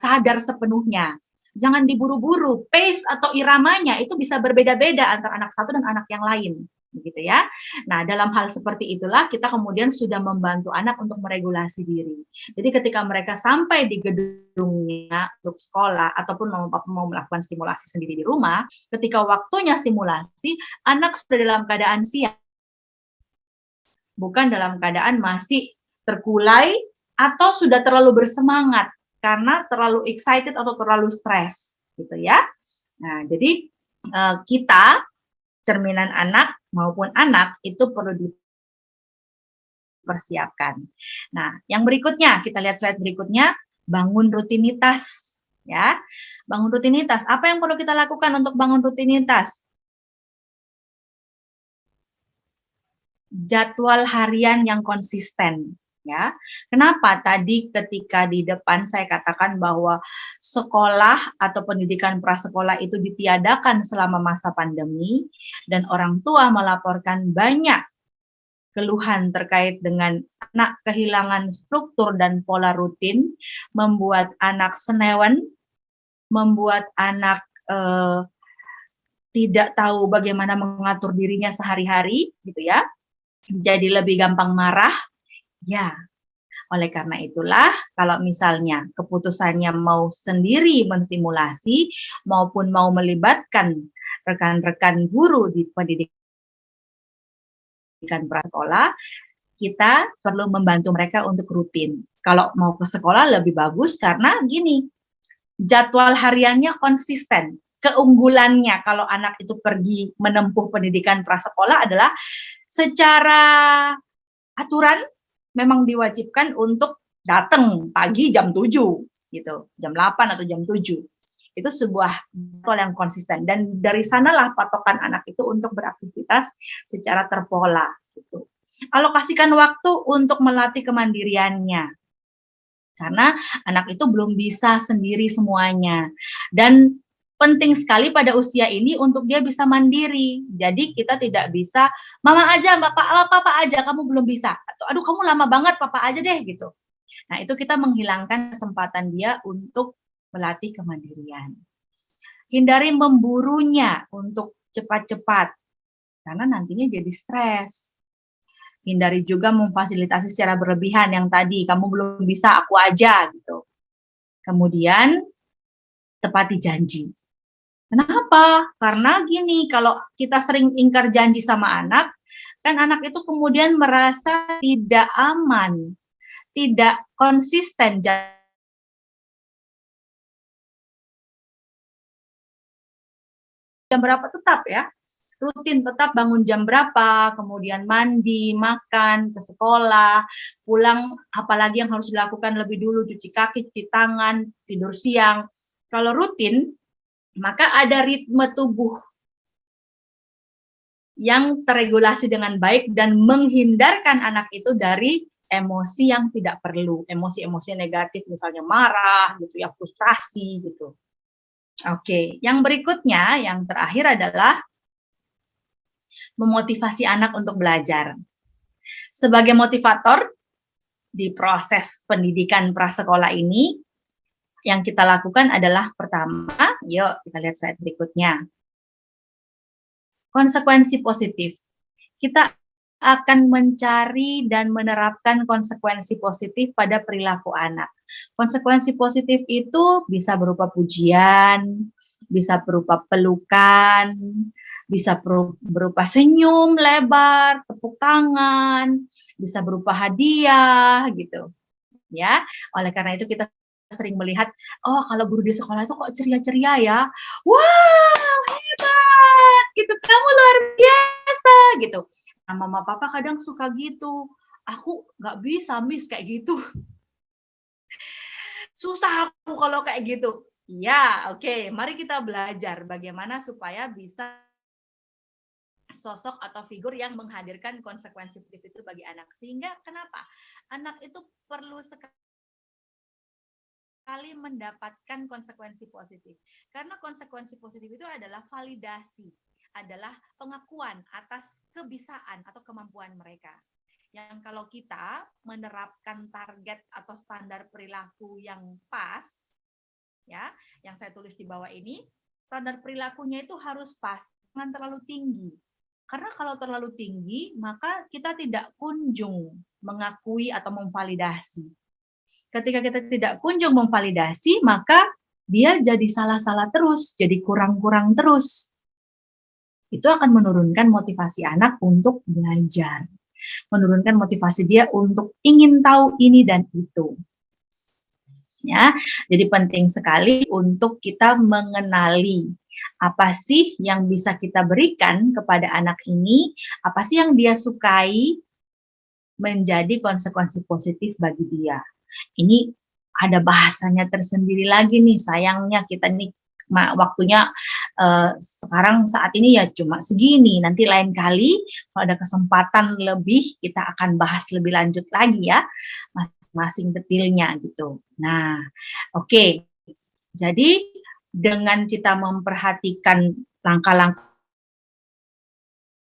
sadar sepenuhnya. Jangan diburu-buru, pace atau iramanya itu bisa berbeda-beda antara anak satu dan anak yang lain, begitu ya. Nah, dalam hal seperti itulah kita kemudian sudah membantu anak untuk meregulasi diri. Jadi ketika mereka sampai di gedungnya untuk sekolah ataupun mau melakukan stimulasi sendiri di rumah, ketika waktunya stimulasi, anak sudah dalam keadaan siap. Bukan dalam keadaan masih terkulai atau sudah terlalu bersemangat karena terlalu excited atau terlalu stres, gitu ya. Nah, jadi kita cerminan anak maupun anak itu perlu dipersiapkan. Nah, yang berikutnya kita lihat slide berikutnya, bangun rutinitas, ya. Bangun rutinitas. Apa yang perlu kita lakukan untuk bangun rutinitas? Jadwal harian yang konsisten, ya. Kenapa tadi ketika di depan saya katakan bahwa sekolah atau pendidikan prasekolah itu ditiadakan selama masa pandemi dan orang tua melaporkan banyak keluhan terkait dengan anak kehilangan struktur dan pola rutin, membuat anak senewan, membuat anak tidak tahu bagaimana mengatur dirinya sehari-hari, gitu ya. Jadi lebih gampang marah, ya. Oleh karena itulah, kalau misalnya keputusannya mau sendiri menstimulasi maupun mau melibatkan rekan-rekan guru di pendidikan prasekolah, kita perlu membantu mereka untuk rutin. Kalau mau ke sekolah lebih bagus karena gini, jadwal hariannya konsisten. Keunggulannya kalau anak itu pergi menempuh pendidikan prasekolah adalah secara aturan memang diwajibkan untuk datang pagi jam 7 gitu, jam 8 atau jam 7. Itu sebuah jadwal yang konsisten dan dari sanalah patokan anak itu untuk beraktivitas secara terpola gitu. Alokasikan waktu untuk melatih kemandiriannya. Karena anak itu belum bisa sendiri semuanya. Dan penting sekali pada usia ini untuk dia bisa mandiri. Jadi kita tidak bisa, mama aja, papa aja, kamu belum bisa. Atau aduh kamu lama banget, papa aja deh gitu. Nah itu kita menghilangkan kesempatan dia untuk melatih kemandirian. Hindari memburunya untuk cepat-cepat. Karena nantinya jadi stres. Hindari juga memfasilitasi secara berlebihan yang tadi, kamu belum bisa, aku aja gitu. Kemudian tepati janji. Kenapa? Karena gini, kalau kita sering ingkar janji sama anak, kan anak itu kemudian merasa tidak aman, tidak konsisten jam berapa tetap ya. Rutin tetap bangun jam berapa, kemudian mandi, makan, ke sekolah, pulang apalagi yang harus dilakukan lebih dulu, cuci kaki, cuci tangan, tidur siang. Kalau rutin, maka ada ritme tubuh yang terregulasi dengan baik dan menghindarkan anak itu dari emosi yang tidak perlu, emosi-emosi negatif misalnya marah gitu ya, frustrasi gitu. Oke, yang berikutnya, yang terakhir adalah memotivasi anak untuk belajar. Sebagai motivator di proses pendidikan prasekolah ini, yang kita lakukan adalah pertama, yuk kita lihat slide berikutnya. Konsekuensi positif. Kita akan mencari dan menerapkan konsekuensi positif pada perilaku anak. Konsekuensi positif itu bisa berupa pujian, bisa berupa pelukan, bisa berupa senyum lebar, tepuk tangan, bisa berupa hadiah gitu. Ya, oleh karena itu kita sering melihat, oh kalau guru di sekolah itu kok ceria-ceria ya. Wow, hebat gitu, kamu luar biasa gitu. Nah, mama papa kadang suka gitu, aku nggak bisa Miss kayak gitu. Susah aku kalau kayak gitu. Iya, oke, mari kita belajar bagaimana supaya bisa sosok atau figur yang menghadirkan konsekuensi positif itu bagi anak. Sehingga kenapa? Anak itu perlu sekali mendapatkan konsekuensi positif. Karena konsekuensi positif itu adalah validasi, adalah pengakuan atas kebisaan atau kemampuan mereka. Yang kalau kita menerapkan target atau standar perilaku yang pas, ya, yang saya tulis di bawah ini, standar perilakunya itu harus pas, jangan terlalu tinggi. Karena kalau terlalu tinggi, maka kita tidak kunjung mengakui atau memvalidasi. Ketika kita tidak kunjung memvalidasi, maka dia jadi salah-salah terus, jadi kurang-kurang terus. Itu akan menurunkan motivasi anak untuk belajar. Menurunkan motivasi dia untuk ingin tahu ini dan itu. Ya, jadi penting sekali untuk kita mengenali apa sih yang bisa kita berikan kepada anak ini, apa sih yang dia sukai menjadi konsekuensi positif bagi dia. Ini ada bahasanya tersendiri lagi nih, sayangnya kita nih waktunya sekarang saat ini ya cuma segini, nanti lain kali kalau ada kesempatan lebih kita akan bahas lebih lanjut lagi ya, masing-masing detailnya gitu. Nah, oke. Jadi dengan kita memperhatikan langkah-langkah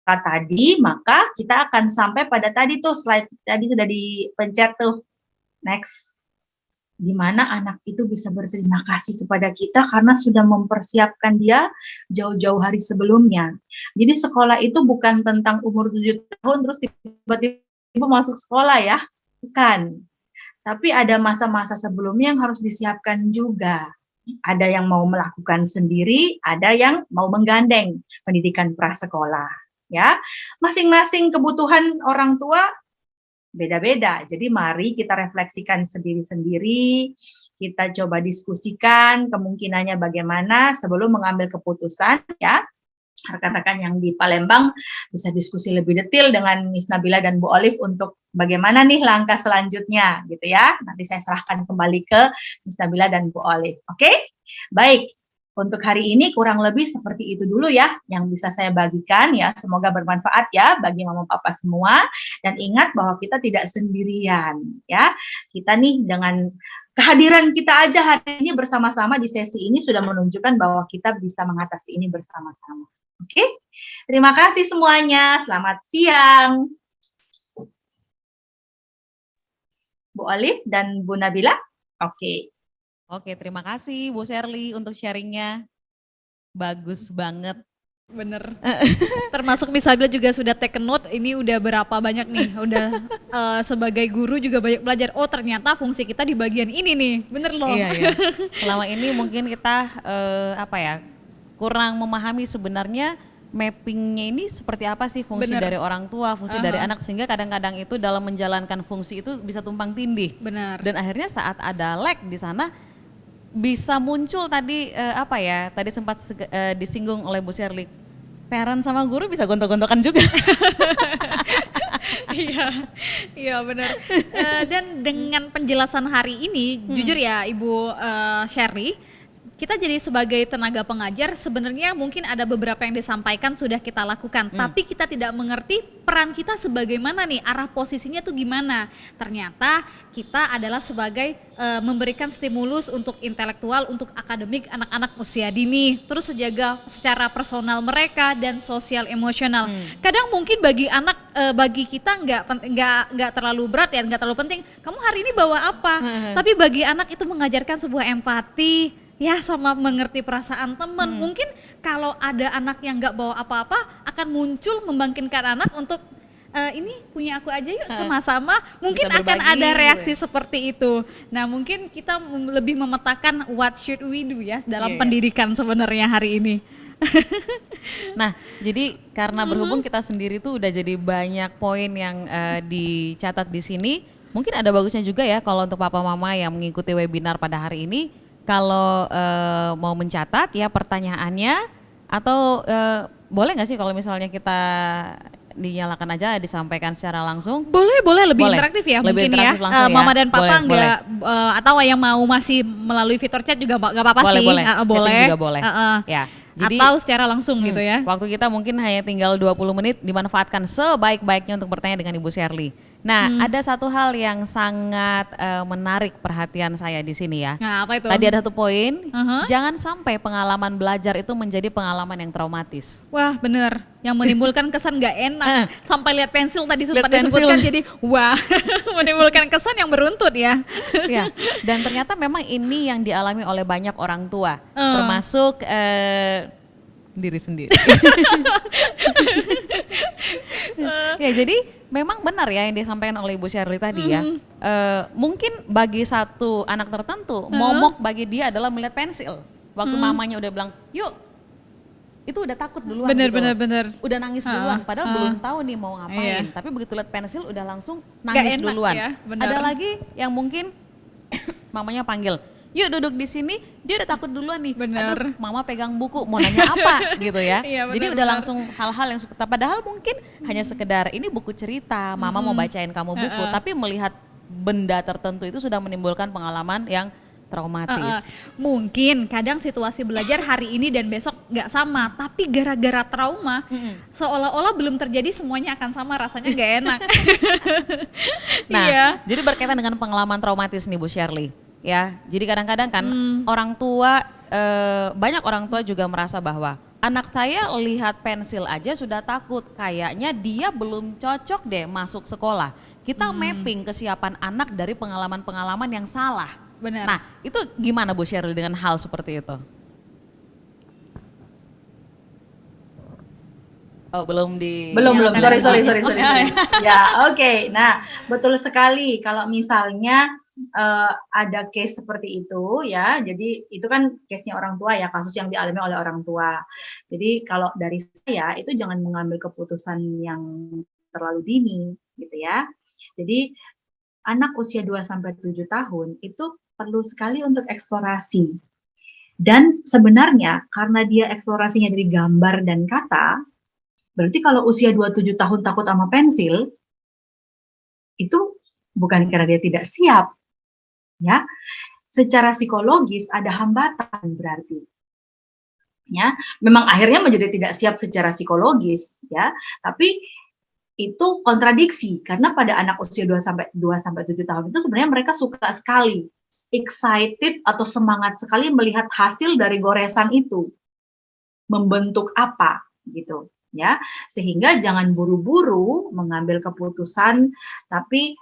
tadi, maka kita akan sampai pada tadi tuh, slide tadi sudah dipencet tuh, next. Di mana anak itu bisa berterima kasih kepada kita karena sudah mempersiapkan dia jauh-jauh hari sebelumnya. Jadi sekolah itu bukan tentang umur 7 tahun terus tiba-tiba masuk sekolah ya, bukan. Tapi ada masa-masa sebelumnya yang harus disiapkan juga. Ada yang mau melakukan sendiri, ada yang mau menggandeng pendidikan prasekolah, ya. Masing-masing kebutuhan orang tua beda-beda. Jadi mari kita refleksikan sendiri-sendiri, kita coba diskusikan kemungkinannya bagaimana sebelum mengambil keputusan, ya. Rekan-rekan yang di Palembang bisa diskusi lebih detail dengan Miss Nabila dan Bu Olive untuk bagaimana nih langkah selanjutnya gitu ya. Nanti saya serahkan kembali ke Miss Nabila dan Bu Olive. Oke? Baik. Untuk hari ini kurang lebih seperti itu dulu ya yang bisa saya bagikan ya. Semoga bermanfaat ya bagi mama papa semua, dan ingat bahwa kita tidak sendirian ya. Kita nih dengan kehadiran kita aja hari ini bersama-sama di sesi ini sudah menunjukkan bahwa kita bisa mengatasi ini bersama-sama. Oke, terima kasih semuanya. Selamat siang. Bu Olive dan Bu Nabila. Oke. Oke, terima kasih Bu Sherly untuk sharingnya. Bagus banget. Bener. Termasuk Miss Nabila juga sudah take note, ini udah berapa banyak nih, udah sebagai guru juga banyak belajar, oh ternyata fungsi kita di bagian ini nih, bener loh. Iya, iya. Selama ini mungkin kita kurang memahami sebenarnya mappingnya ini seperti apa sih fungsi Bener. dari orang tua, fungsi dari anak, sehingga kadang-kadang itu dalam menjalankan fungsi itu bisa tumpang tindih. Benar. Dan akhirnya saat ada lag di sana bisa muncul tadi tadi sempat disinggung oleh Bu Sherly, parent sama guru bisa gontok-gontokan juga. Iya, iya benar. Dan dengan penjelasan hari ini, jujur ya Ibu Sherly, kita jadi sebagai tenaga pengajar sebenarnya mungkin ada beberapa yang disampaikan sudah kita lakukan, tapi kita tidak mengerti peran kita sebagaimana nih, arah posisinya tuh gimana. Ternyata kita adalah sebagai memberikan stimulus untuk intelektual, untuk akademik anak-anak usia dini, terus sejaga secara personal mereka dan sosial emosional. Kadang mungkin bagi anak, bagi kita nggak terlalu berat ya, nggak terlalu penting. Kamu hari ini bawa apa? Tapi bagi anak itu mengajarkan sebuah empati, ya sama mengerti perasaan teman. Mungkin kalau ada anak yang nggak bawa apa-apa akan muncul membangkitkan anak untuk ini punya aku aja yuk sama-sama. Mungkin Bisa akan berbagi, ada reaksi seperti itu. Nah mungkin kita lebih memetakan what should we do ya dalam pendidikan sebenarnya hari ini. Nah, jadi karena berhubung kita sendiri tuh udah jadi banyak poin yang dicatat di sini, mungkin ada bagusnya juga ya kalau untuk papa mama yang mengikuti webinar pada hari ini, kalau mau mencatat ya pertanyaannya atau boleh nggak sih kalau misalnya kita dinyalakan aja disampaikan secara langsung? Boleh, lebih Boleh. interaktif ya Lebih mungkin interaktif ya. langsung ya. Mama dan papa Boleh, enggak atau yang mau masih melalui fitur chat juga nggak apa-apa Boleh, sih. boleh. Chatting Boleh. juga boleh. Ya. Jadi Atau secara langsung gitu ya. waktu kita mungkin hanya tinggal 20 menit, dimanfaatkan sebaik-baiknya untuk bertanya dengan Ibu Shirley. Nah, ada satu hal yang sangat menarik perhatian saya di sini ya. Nah, apa itu? Tadi ada satu poin, jangan sampai pengalaman belajar itu menjadi pengalaman yang traumatis. Wah, bener. Yang menimbulkan kesan nggak enak. Sampai lihat pensil tadi sempat Lihat disebutkan pensil. jadi wah, menimbulkan kesan yang beruntut ya. Ya, dan ternyata memang ini yang dialami oleh banyak orang tua, termasuk diri sendiri. Ya, jadi memang benar ya yang disampaikan oleh Ibu Shirley tadi ya. Mungkin bagi satu anak tertentu, momok bagi dia adalah melihat pensil. Waktu mamanya udah bilang, yuk, itu udah takut duluan gitu. Bener. Udah nangis duluan, padahal belum tahu nih mau ngapain. Iya. Tapi begitu lihat pensil udah langsung Nggak nangis enak duluan. ya, bener. Ada lagi yang mungkin mamanya panggil, yuk duduk di sini, dia udah takut duluan nih. Bener. Aduh, mama pegang buku, mau nanya apa gitu ya. Iya, Jadi bener, udah bener. langsung hal-hal yang seperti padahal mungkin hanya sekedar ini buku cerita, mama mau bacain kamu buku, tapi melihat benda tertentu itu sudah menimbulkan pengalaman yang traumatis. Mungkin kadang situasi belajar hari ini dan besok nggak sama, tapi gara-gara trauma seolah-olah belum terjadi semuanya akan sama, rasanya nggak enak. Nah, Iya. jadi berkaitan dengan pengalaman traumatis nih Bu Shirley. Ya, jadi kadang-kadang kan orang tua, banyak orang tua juga merasa bahwa anak saya lihat pensil aja sudah takut, kayaknya dia belum cocok deh masuk sekolah. Kita mapping kesiapan anak dari pengalaman-pengalaman yang salah. Benar. Nah, itu gimana Bu Shirley dengan hal seperti itu? Oh, belum di... Belum, Nyalakan sorry. lagi. Ya, oke. Nah, betul sekali kalau misalnya ada case seperti itu ya, jadi itu kan case-nya orang tua ya, kasus yang dialami oleh orang tua. Jadi kalau dari saya itu jangan mengambil keputusan yang terlalu dini gitu ya. Jadi anak usia 2-7 tahun itu perlu sekali untuk eksplorasi. Dan sebenarnya karena dia eksplorasinya dari gambar dan kata, berarti kalau usia 27 tahun takut sama pensil, itu bukan karena dia tidak siap. Ya, secara psikologis ada hambatan berarti. Ya, memang akhirnya menjadi tidak siap secara psikologis, ya. Tapi itu kontradiksi karena pada anak usia 2-7 tahun itu sebenarnya mereka suka sekali, excited atau semangat sekali melihat hasil dari goresan itu. Membentuk apa gitu ya. Sehingga jangan buru-buru mengambil keputusan, tapi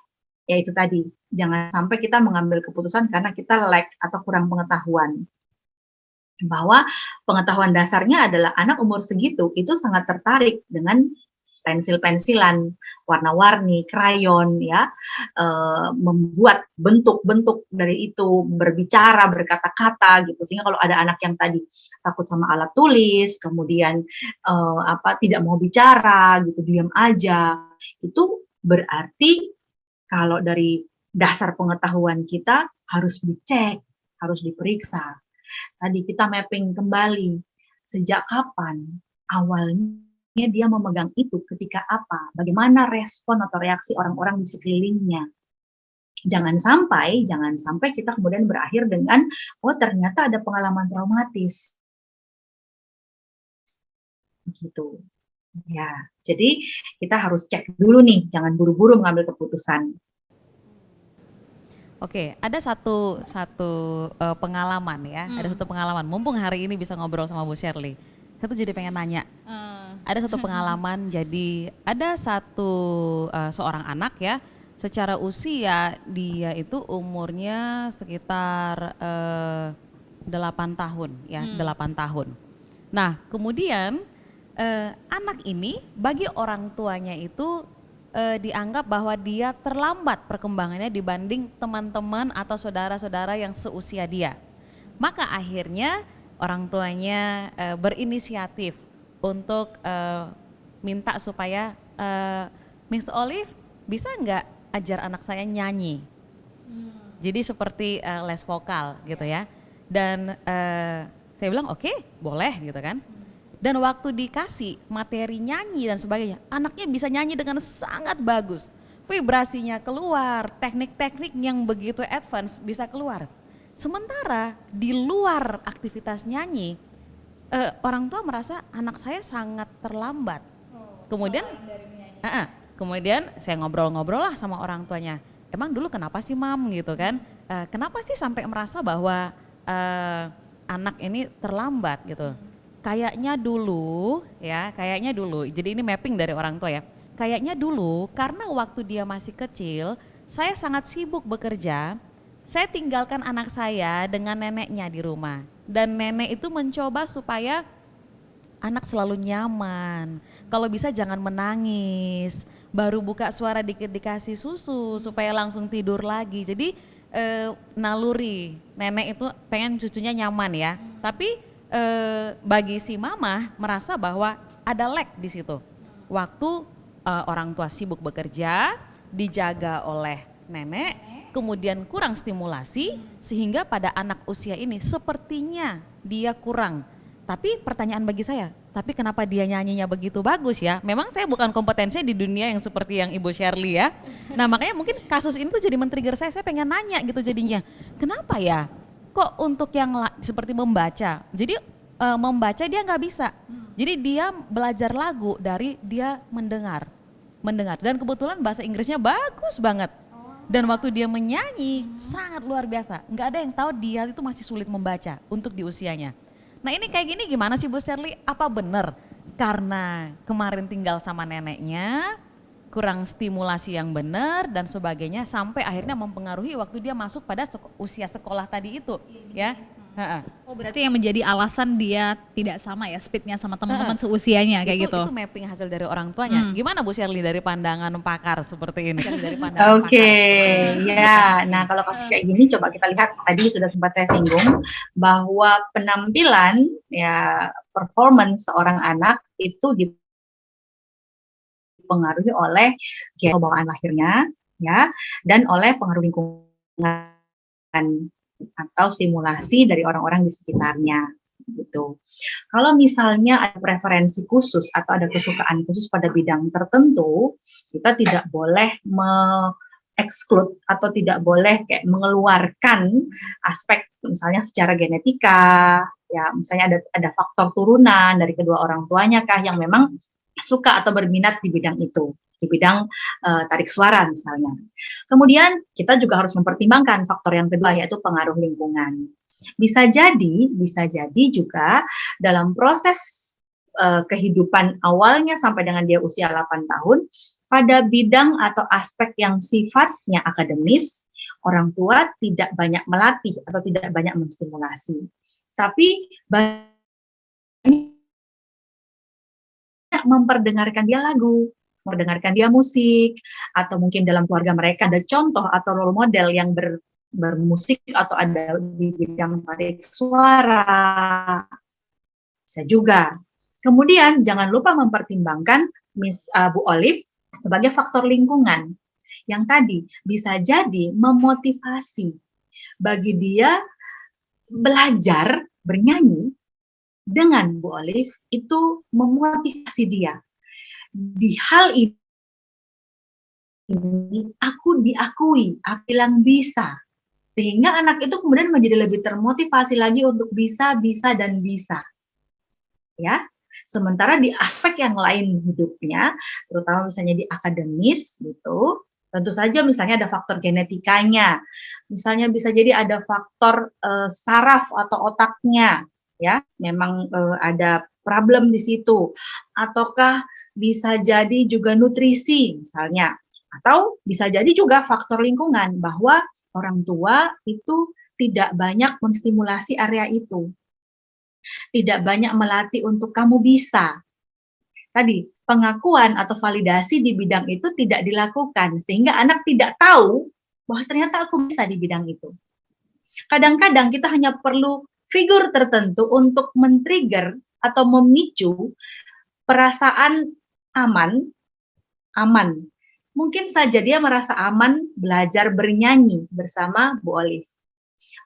ya itu tadi, jangan sampai kita mengambil keputusan karena kita lack atau kurang pengetahuan. Bahwa pengetahuan dasarnya adalah anak umur segitu itu sangat tertarik dengan pensil-pensilan, warna-warni, krayon, ya, membuat bentuk-bentuk dari itu, berbicara, berkata-kata, gitu. Sehingga kalau ada anak yang tadi takut sama alat tulis, kemudian tidak mau bicara, gitu, diam aja, itu berarti kalau dari dasar pengetahuan kita harus dicek, harus diperiksa. Tadi kita mapping kembali, sejak kapan awalnya dia memegang itu ketika apa, bagaimana respon atau reaksi orang-orang di sekelilingnya. Jangan sampai kita kemudian berakhir dengan, oh ternyata ada pengalaman traumatis. Gitu. Ya, jadi kita harus cek dulu nih, jangan buru-buru mengambil keputusan. Oke, ada satu pengalaman ya, ada satu pengalaman. Mumpung hari ini bisa ngobrol sama Bu Shirley, saya tuh jadi pengen nanya. Ada satu pengalaman, jadi ada seorang anak ya, secara usia dia itu umurnya sekitar 8 tahun ya, 8 tahun. Nah, kemudian anak ini bagi orang tuanya itu dianggap bahwa dia terlambat perkembangannya dibanding teman-teman atau saudara-saudara yang seusia dia. Maka akhirnya orang tuanya berinisiatif untuk minta supaya Miss Olive bisa nggak ajar anak saya nyanyi. Jadi seperti les vokal gitu ya. Dan saya bilang oke, boleh gitu kan. Dan waktu dikasih materi nyanyi dan sebagainya, anaknya bisa nyanyi dengan sangat bagus. Vibrasinya keluar, teknik-teknik yang begitu advance bisa keluar. Sementara di luar aktivitas nyanyi, orang tua merasa anak saya sangat terlambat. Kemudian, kemudian saya ngobrol-ngobrol lah sama orang tuanya. Emang dulu kenapa sih mam gitu kan? Kenapa sih sampai merasa bahwa anak ini terlambat gitu? Kayaknya dulu ya, kayaknya dulu. Jadi ini mapping dari orang tua ya. Kayaknya dulu karena waktu dia masih kecil, saya sangat sibuk bekerja. Saya tinggalkan anak saya dengan neneknya di rumah. Dan nenek itu mencoba supaya anak selalu nyaman. Kalau bisa jangan menangis. Baru buka suara dikit dikasih susu supaya langsung tidur lagi. Jadi naluri nenek itu pengen cucunya nyaman ya. Tapi bagi si mama merasa bahwa ada lag di situ. Waktu orang tua sibuk bekerja, dijaga oleh nenek, kemudian kurang stimulasi sehingga pada anak usia ini sepertinya dia kurang. Tapi pertanyaan bagi saya, tapi kenapa dia nyanyinya begitu bagus ya? Memang saya bukan kompetensinya di dunia yang seperti yang Ibu Shirley ya. Nah makanya mungkin kasus ini tuh jadi men-trigger saya pengen nanya gitu jadinya. Kenapa ya? Kok untuk yang seperti membaca, jadi membaca dia nggak bisa. Jadi dia belajar lagu dari dia mendengar. Dan kebetulan bahasa Inggrisnya bagus banget. Dan waktu dia menyanyi sangat luar biasa. Nggak ada yang tahu dia itu masih sulit membaca untuk di usianya. Nah ini kayak gini gimana sih Bu Shirley? Apa benar karena kemarin tinggal sama neneknya, kurang stimulasi yang benar dan sebagainya sampai akhirnya mempengaruhi waktu dia masuk pada usia sekolah tadi itu ya? Oh berarti yang menjadi alasan dia tidak sama ya speednya sama teman-teman seusianya kayak gitu. Itu mapping hasil dari orang tuanya. Gimana Bu Shirley dari pandangan pakar seperti ini? Dari pandangan Oke, ya. Nah kalau kasus kayak gini coba kita lihat tadi sudah sempat saya singgung bahwa penampilan ya performance seorang anak itu dipengaruhi oleh bawaan lahirnya ya dan oleh pengaruh lingkungan atau stimulasi dari orang-orang di sekitarnya gitu. Kalau misalnya ada preferensi khusus atau ada kesukaan khusus pada bidang tertentu, kita tidak boleh exclude atau tidak boleh kayak mengeluarkan aspek misalnya secara genetika, ya misalnya ada faktor turunan dari kedua orang tuanya kah yang memang suka atau berminat di bidang itu, di bidang tarik suara misalnya. Kemudian kita juga harus mempertimbangkan faktor yang kedua yaitu pengaruh lingkungan. Bisa jadi juga dalam proses kehidupan awalnya sampai dengan dia usia 8 tahun, pada bidang atau aspek yang sifatnya akademis, orang tua tidak banyak melatih atau tidak banyak menstimulasi. Tapi banyak memperdengarkan dia lagu, mendengarkan dia musik, atau mungkin dalam keluarga mereka ada contoh atau role model yang bermusik atau ada di bidang tarik suara, bisa juga. Kemudian jangan lupa mempertimbangkan Bu Olive sebagai faktor lingkungan yang tadi bisa jadi memotivasi bagi dia belajar bernyanyi dengan Bu Olive itu memotivasi dia. Di hal ini aku diakui, aku bilang bisa. Sehingga anak itu kemudian menjadi lebih termotivasi lagi untuk bisa dan bisa. Ya. Sementara di aspek yang lain hidupnya, terutama misalnya di akademis gitu, tentu saja misalnya ada faktor genetikanya. Misalnya bisa jadi ada faktor saraf atau otaknya, ya. Memang ada problem di situ. Ataukah bisa jadi juga nutrisi misalnya. Atau bisa jadi juga faktor lingkungan bahwa orang tua itu tidak banyak menstimulasi area itu. Tidak banyak melatih untuk kamu bisa. Tadi, pengakuan atau validasi di bidang itu tidak dilakukan, sehingga anak tidak tahu bahwa ternyata aku bisa di bidang itu. Kadang-kadang kita hanya perlu figur tertentu untuk men-trigger atau memicu perasaan aman. Mungkin saja dia merasa aman belajar bernyanyi bersama Bu Olive.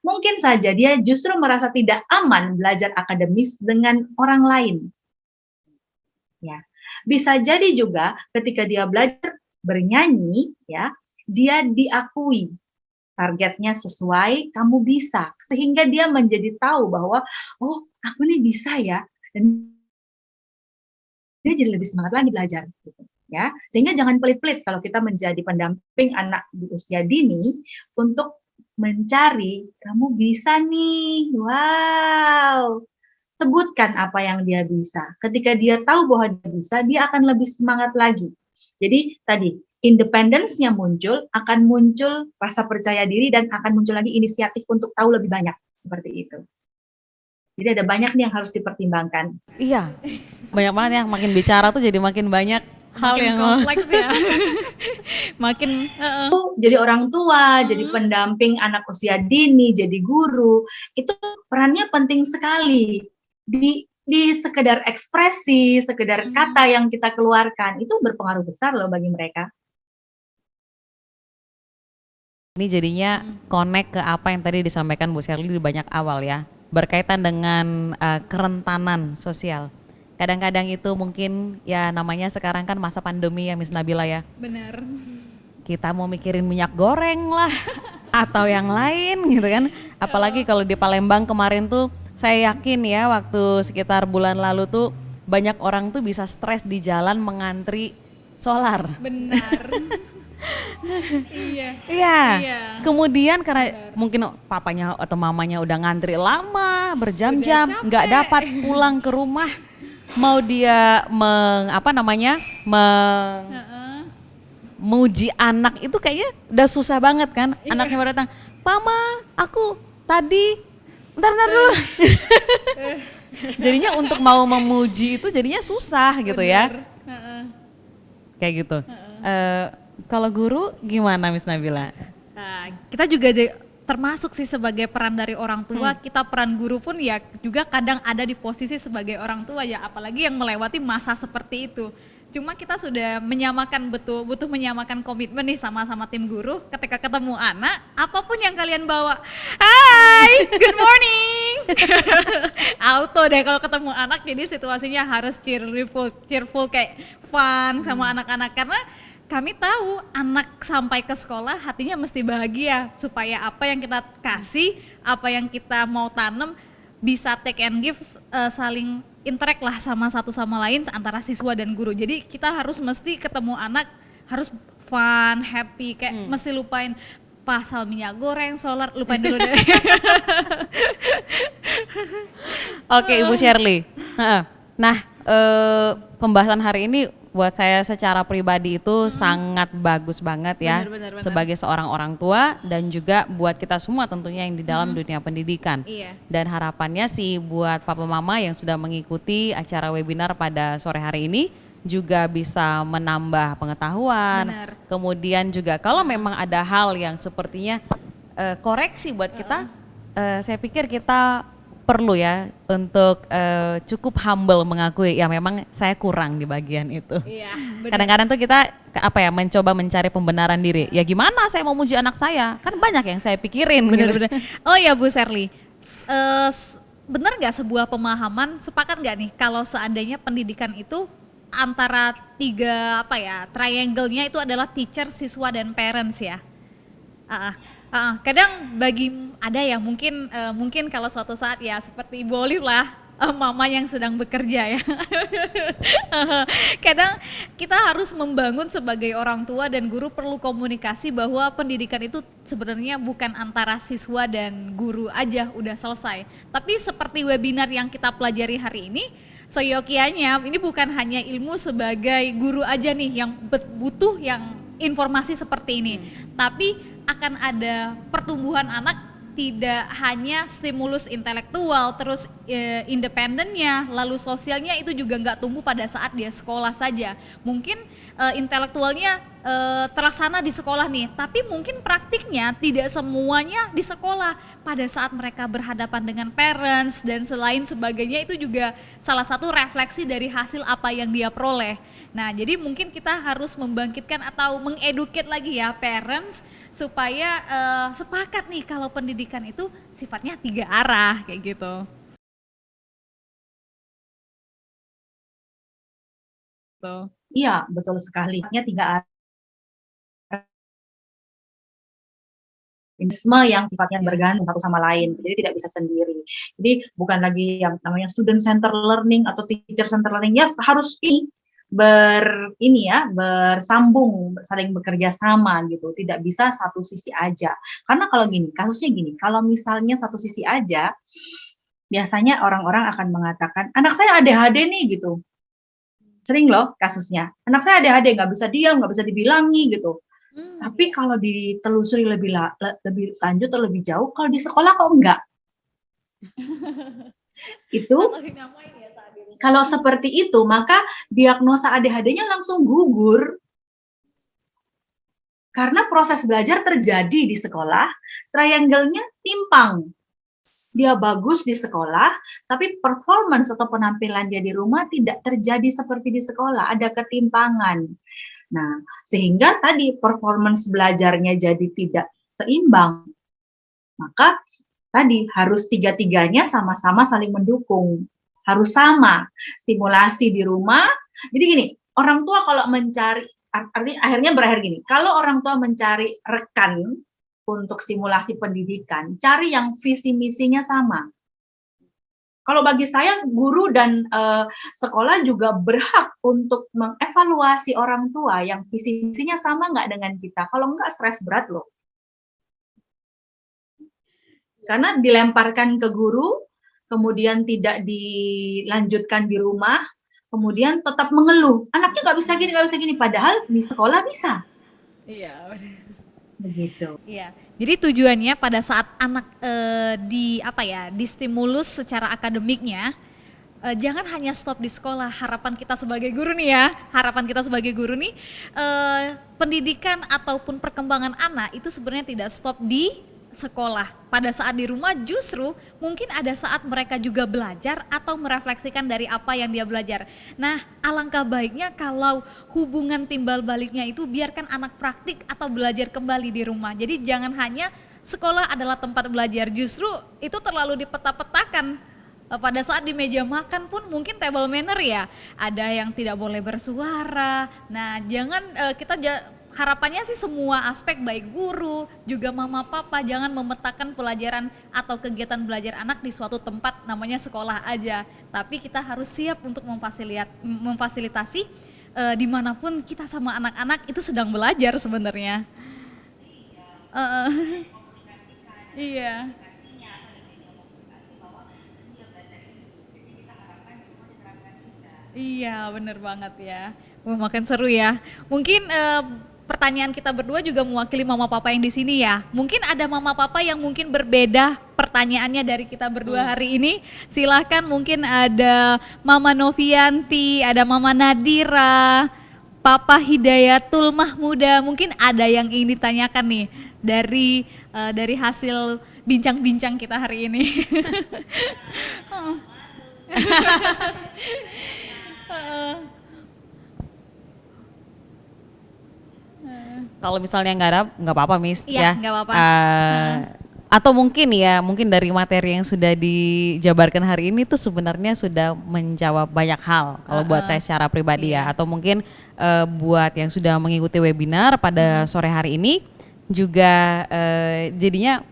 Mungkin saja dia justru merasa tidak aman belajar akademis dengan orang lain. ya. Bisa jadi juga ketika dia belajar bernyanyi, ya, dia diakui targetnya sesuai, kamu bisa, sehingga dia menjadi tahu bahwa, oh aku nih bisa ya, dan dia jadi lebih semangat lagi belajar, gitu ya. Sehingga jangan pelit-pelit kalau kita menjadi pendamping anak di usia dini untuk mencari, kamu bisa nih, wow. Sebutkan apa yang dia bisa. Ketika dia tahu bahwa dia bisa, dia akan lebih semangat lagi. Jadi tadi, independence-nya muncul, akan muncul rasa percaya diri dan akan muncul lagi inisiatif untuk tahu lebih banyak, seperti itu. Jadi ada banyak nih yang harus dipertimbangkan. Iya, banyak banget ya, makin bicara tuh jadi makin banyak hal Makin yang kompleks ya. Makin Jadi orang tua, jadi pendamping anak usia dini, jadi guru, itu perannya penting sekali. Di sekedar ekspresi, sekedar kata yang kita keluarkan, itu berpengaruh besar loh bagi mereka. ini jadinya connect ke apa yang tadi disampaikan Bu Sherly di banyak awal ya, berkaitan dengan kerentanan sosial. Kadang-kadang itu mungkin ya namanya sekarang kan masa pandemi ya Miss Nabila ya. benar. Kita mau mikirin minyak goreng lah atau yang lain gitu kan. Apalagi kalau di Palembang kemarin tuh saya yakin ya waktu sekitar bulan lalu tuh banyak orang tuh bisa stres di jalan mengantri solar. Benar. Iya. Iya. Iya. Kemudian karena mungkin papanya atau mamanya udah ngantri lama berjam-jam nggak dapat pulang ke rumah, mau dia muji anak itu kayaknya udah susah banget kan. Anaknya baru datang, "Mama, aku tadi bentar dulu." Jadinya untuk mau memuji itu jadinya susah gitu ya. Kayak gitu. Kalau guru gimana Miss Nabila? Nah, kita juga termasuk sih sebagai peran dari orang tua, kita peran guru pun ya juga kadang ada di posisi sebagai orang tua ya, apalagi yang melewati masa seperti itu. Cuma kita sudah butuh menyamakan komitmen nih sama-sama tim guru ketika ketemu anak, apapun yang kalian bawa. Hai, good morning. Auto deh kalau ketemu anak, jadi situasinya harus cheerful kayak fun sama anak-anak, karena kami tahu anak sampai ke sekolah hatinya mesti bahagia supaya apa yang kita kasih, apa yang kita mau tanam bisa take and give, saling interact lah sama satu sama lain antara siswa dan guru. Jadi kita harus mesti ketemu anak harus fun, happy, kayak mesti lupain pasal minyak goreng, solar, lupain dulu deh. Oke Ibu Sherly. Nah, pembahasan hari ini buat saya secara pribadi itu sangat bagus banget ya. Benar. Sebagai seorang orang tua dan juga buat kita semua tentunya yang di dalam dunia pendidikan. Iya. Dan harapannya sih buat papa mama yang sudah mengikuti acara webinar pada sore hari ini juga bisa menambah pengetahuan. Benar. Kemudian juga kalau memang ada hal yang sepertinya koreksi buat kita, saya pikir kita perlu ya untuk cukup humble mengakui ya memang saya kurang di bagian itu. Iya, Kadang-kadang tuh kita mencoba mencari pembenaran diri. Ya gimana saya mau muji anak saya? Kan banyak yang saya pikirin. benar. Oh ya Bu Sherly, benar nggak sebuah pemahaman, sepakat nggak nih kalau seandainya pendidikan itu antara tiga triangle-nya itu adalah teacher, siswa dan parents ya? Kadang ada ya mungkin kalau suatu saat ya seperti Ibu Olive lah, mama yang sedang bekerja ya. Kadang kita harus membangun sebagai orang tua dan guru perlu komunikasi bahwa pendidikan itu sebenarnya bukan antara siswa dan guru aja udah selesai. Tapi seperti webinar yang kita pelajari hari ini, seyogianya ini bukan hanya ilmu sebagai guru aja nih yang butuh yang informasi seperti ini, tapi akan ada pertumbuhan anak, tidak hanya stimulus intelektual, terus independennya, lalu sosialnya itu juga nggak tumbuh pada saat dia sekolah saja. Mungkin intelektualnya terlaksana di sekolah nih, tapi mungkin praktiknya tidak semuanya di sekolah. Pada saat mereka berhadapan dengan parents dan selain sebagainya, itu juga salah satu refleksi dari hasil apa yang dia peroleh. Nah, jadi mungkin kita harus membangkitkan atau mengeduket lagi ya parents supaya sepakat nih kalau pendidikan itu sifatnya 3 arah kayak gitu. gitu. Iya, betul sekali. Nya 3 yang sifatnya bergantung satu sama lain, jadi tidak bisa sendiri. Jadi bukan lagi yang namanya student center learning atau teacher center learning, ya harus bersambung, saling bekerja sama gitu. Tidak bisa satu sisi aja. Karena kalau gini, kasusnya gini, kalau misalnya satu sisi aja, biasanya orang-orang akan mengatakan, anak saya ADHD nih gitu. Sering loh kasusnya, anak saya ADHD, nggak bisa diam, nggak bisa dibilangi gitu. Tapi kalau ditelusuri lebih lanjut atau lebih jauh, kalau di sekolah kok enggak? Itu kalau seperti itu, maka diagnosa ADHD-nya langsung gugur. Karena proses belajar terjadi di sekolah, triangle-nya timpang. Dia bagus di sekolah, tapi performance atau penampilan dia di rumah tidak terjadi seperti di sekolah, ada ketimpangan. Nah, sehingga tadi performance belajarnya jadi tidak seimbang. Maka tadi harus tiga-tiganya sama-sama saling mendukung. Harus sama, stimulasi di rumah. Jadi gini, orang tua kalau mencari, akhirnya berakhir gini, kalau orang tua mencari rekan untuk stimulasi pendidikan, cari yang visi misinya sama. Kalau bagi saya, guru dan sekolah juga berhak untuk mengevaluasi orang tua yang visi misinya sama nggak dengan kita. Kalau nggak, stres berat loh. Karena dilemparkan ke guru, kemudian tidak dilanjutkan di rumah, kemudian tetap mengeluh. Anaknya nggak bisa gini, nggak bisa gini. Padahal di sekolah bisa. Iya. Begitu. Iya. Jadi tujuannya pada saat anak distimulus secara akademiknya, jangan hanya stop di sekolah. Harapan kita sebagai guru nih, pendidikan ataupun perkembangan anak itu sebenarnya tidak stop di sekolah. Pada saat di rumah justru mungkin ada saat mereka juga belajar atau merefleksikan dari apa yang dia belajar. Nah, alangkah baiknya kalau hubungan timbal baliknya itu biarkan anak praktik atau belajar kembali di rumah. Jadi jangan hanya sekolah adalah tempat belajar, justru itu terlalu dipeta-petakan. Pada saat di meja makan pun mungkin table manner ya, ada yang tidak boleh bersuara. Nah, harapannya sih semua aspek baik guru, juga mama papa jangan memetakan pelajaran atau kegiatan belajar anak di suatu tempat namanya sekolah aja. Tapi kita harus siap untuk memfasilitasi dimanapun kita sama anak-anak itu sedang belajar sebenarnya. Iya. Iya, bener banget ya. Wah, makin seru ya. Mungkin pertanyaan kita berdua juga mewakili mama papa yang di sini ya. Mungkin ada mama papa yang mungkin berbeda pertanyaannya dari kita berdua hari ini. Silahkan, mungkin ada Mama Novianti, ada Mama Nadira, Papa Hidayatul Mahmuda. Mungkin ada yang ingin ditanyakan nih dari hasil bincang-bincang kita hari ini. Kalau misalnya nggak apa-apa, Miss. Iya, Ya. nggak apa-apa. Atau mungkin dari materi yang sudah dijabarkan hari ini tuh sebenarnya sudah menjawab banyak hal. Kalau buat saya secara pribadi ya, atau mungkin buat yang sudah mengikuti webinar pada sore hari ini juga jadinya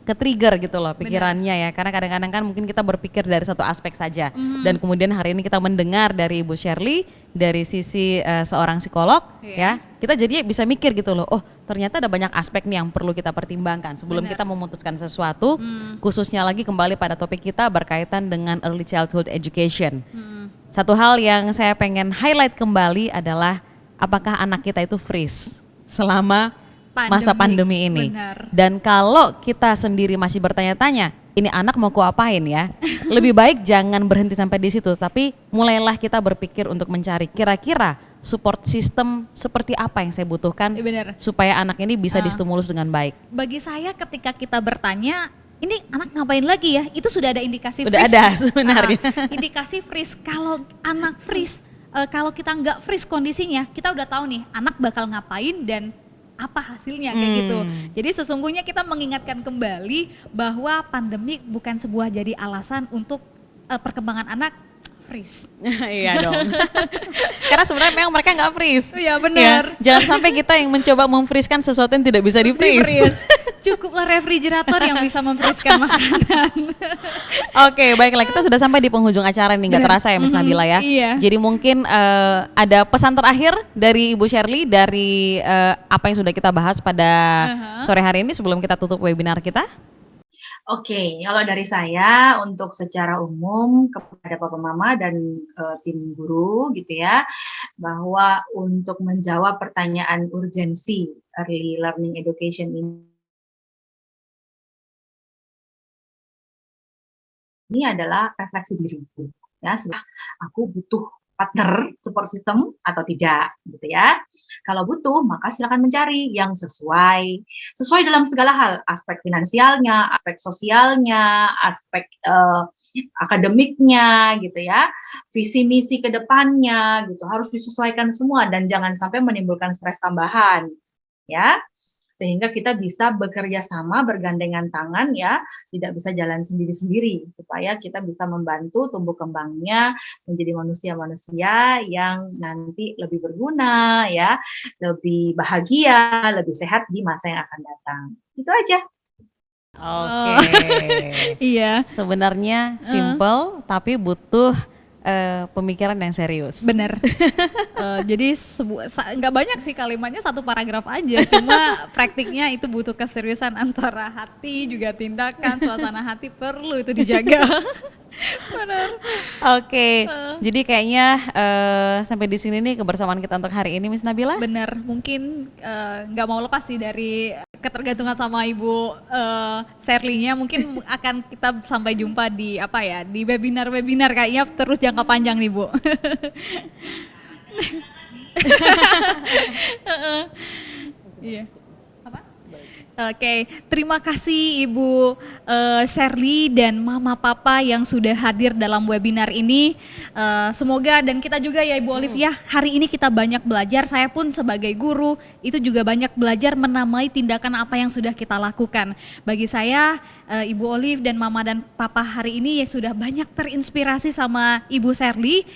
ke-trigger gitu loh pikirannya ya, karena kadang-kadang kan mungkin kita berpikir dari satu aspek saja dan kemudian hari ini kita mendengar dari Ibu Shirley dari sisi seorang psikolog ya, kita jadi bisa mikir gitu loh, oh ternyata ada banyak aspek nih yang perlu kita pertimbangkan sebelum kita memutuskan sesuatu, khususnya lagi kembali pada topik kita berkaitan dengan early childhood education. Satu hal yang saya pengen highlight kembali adalah apakah anak kita itu freeze selama masa pandemi ini. Benar. Dan kalau kita sendiri masih bertanya-tanya, ini anak mau kuapain ya? Lebih baik jangan berhenti sampai di situ, tapi mulailah kita berpikir untuk mencari kira-kira support system seperti apa yang saya butuhkan supaya anak ini bisa distimulus dengan baik. Bagi saya ketika kita bertanya, ini anak ngapain lagi ya? Itu sudah ada indikasi Sudah freeze. ada sebenarnya. Indikasi freeze. Kalau anak freeze, kalau kita nggak freeze kondisinya, kita udah tahu nih anak bakal ngapain dan apa hasilnya kayak gitu. Jadi sesungguhnya kita mengingatkan kembali bahwa pandemi bukan sebuah jadi alasan untuk perkembangan anak freeze. Iya dong. Karena sebenarnya memang mereka nggak freeze. Iya benar. Ya, jangan sampai kita yang mencoba memfreeze-kan sesuatu yang tidak bisa di-freeze. Cukuplah refrigerator yang bisa memfreeze-kan makanan. Oke, baiklah, kita sudah sampai di penghujung acara nih, nggak terasa ya Miss Nabila ya. Iya. Jadi mungkin ada pesan terakhir dari Ibu Sherly dari apa yang sudah kita bahas pada sore hari ini sebelum kita tutup webinar kita. Oke, kalau dari saya untuk secara umum kepada Papa Mama dan tim guru gitu ya, bahwa untuk menjawab pertanyaan urgensi early learning education ini adalah refleksi diri, ya, aku butuh partner support system atau tidak gitu ya. Kalau butuh maka silakan mencari yang sesuai dalam segala hal, aspek finansialnya, aspek sosialnya, aspek akademiknya gitu ya, visi misi ke depannya gitu, harus disesuaikan semua dan jangan sampai menimbulkan stres tambahan ya. Sehingga kita bisa bekerja sama, bergandengan tangan ya, tidak bisa jalan sendiri-sendiri, supaya kita bisa membantu tumbuh kembangnya menjadi manusia-manusia yang nanti lebih berguna ya, lebih bahagia, lebih sehat di masa yang akan datang. Itu aja. Oke. Iya. Sebenarnya simple tapi butuh pemikiran yang serius. Bener. Jadi nggak banyak sih kalimatnya, satu paragraf aja. Cuma praktiknya itu butuh keseriusan antara hati juga tindakan, suasana hati perlu itu dijaga. Benar. Oke. Jadi kayaknya sampai di sini nih kebersamaan kita untuk hari ini, Miss Nabila. Bener. Mungkin nggak mau lepas sih dari ketergantungan sama Ibu Sherly-nya. Mungkin akan kita sampai jumpa di di webinar kayaknya terus jangka panjang nih Bu. Iya. Oke, terima kasih Ibu Sherly dan Mama Papa yang sudah hadir dalam webinar ini. Semoga dan kita juga ya Ibu Olive ya, hari ini kita banyak belajar. Saya pun sebagai guru itu juga banyak belajar menamai tindakan apa yang sudah kita lakukan. Bagi saya Ibu Olive dan Mama dan Papa hari ini ya sudah banyak terinspirasi sama Ibu Sherly.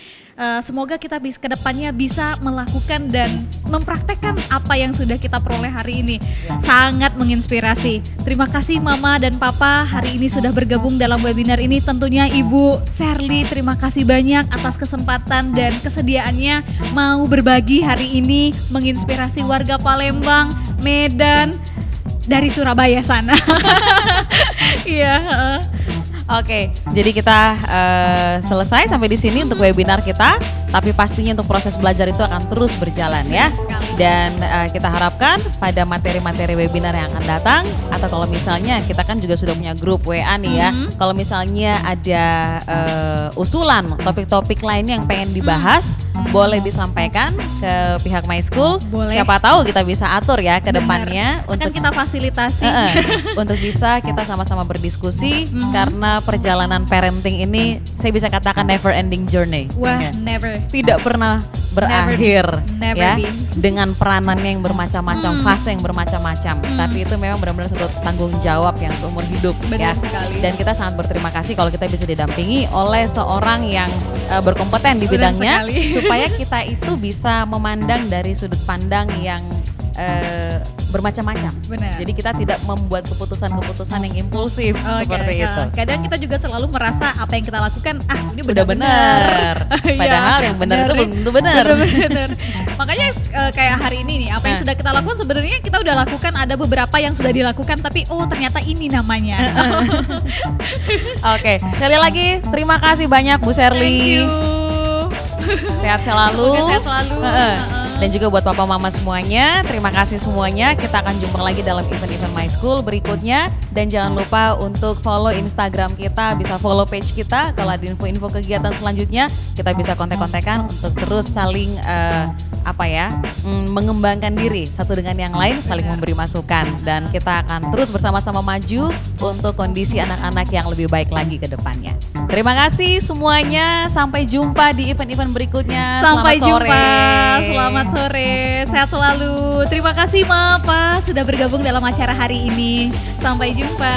Semoga kita ke depannya bisa melakukan dan mempraktekkan apa yang sudah kita peroleh hari ini. Sangat menginspirasi. Terima kasih Mama dan Papa hari ini sudah bergabung dalam webinar ini. Tentunya Ibu Sherly, terima kasih banyak atas kesempatan dan kesediaannya mau berbagi hari ini, menginspirasi warga Palembang, Medan, dari Surabaya sana. Iya. Oke, jadi kita selesai sampai di sini untuk webinar kita. Tapi pastinya untuk proses belajar itu akan terus berjalan ya. Dan kita harapkan pada materi-materi webinar yang akan datang, atau kalau misalnya kita kan juga sudah punya grup WA nih ya. Kalau misalnya ada usulan topik-topik lainnya yang pengen dibahas, boleh disampaikan ke pihak My School. Boleh. Siapa tahu kita bisa atur ya ke depannya untuk kita fasilitasi untuk bisa kita sama-sama berdiskusi karena perjalanan parenting ini saya bisa katakan never ending journey. Wah, never. Tidak pernah berakhir never ya been. Dengan peranannya yang bermacam-macam, fase yang bermacam-macam. Tapi itu memang benar-benar satu tanggung jawab yang seumur hidup. Benar ya. sekali. Dan kita sangat berterima kasih kalau kita bisa didampingi oleh seorang yang berkompeten di bidangnya supaya kita itu bisa memandang dari sudut pandang yang bermacam-macam. Benar. Jadi kita tidak membuat keputusan-keputusan yang impulsif seperti itu. Kadang kita juga selalu merasa apa yang kita lakukan ini Udah benar. Padahal yang benar itu belum tentu benar. Benar. Makanya kayak hari ini nih, apa yang sudah kita lakukan sebenarnya kita udah lakukan, ada beberapa yang sudah dilakukan tapi ternyata ini namanya. Oke, sekali lagi terima kasih banyak Bu Sherly. Thank you. Sehat selalu. Sehat selalu. Dan juga buat papa mama semuanya, terima kasih semuanya. Kita akan jumpa lagi dalam event-event My School berikutnya. Dan jangan lupa untuk follow Instagram kita, bisa follow page kita. Kalau ada info-info kegiatan selanjutnya, kita bisa kontak-kontakan untuk terus saling mengembangkan diri satu dengan yang lain, saling memberi masukan. Dan kita akan terus bersama-sama maju untuk kondisi anak-anak yang lebih baik lagi ke depannya. Terima kasih semuanya, sampai jumpa di event-event berikutnya. Sampai Selamat sore. Selamat sore, sehat selalu. Terima kasih Mapa sudah bergabung dalam acara hari ini. Sampai jumpa.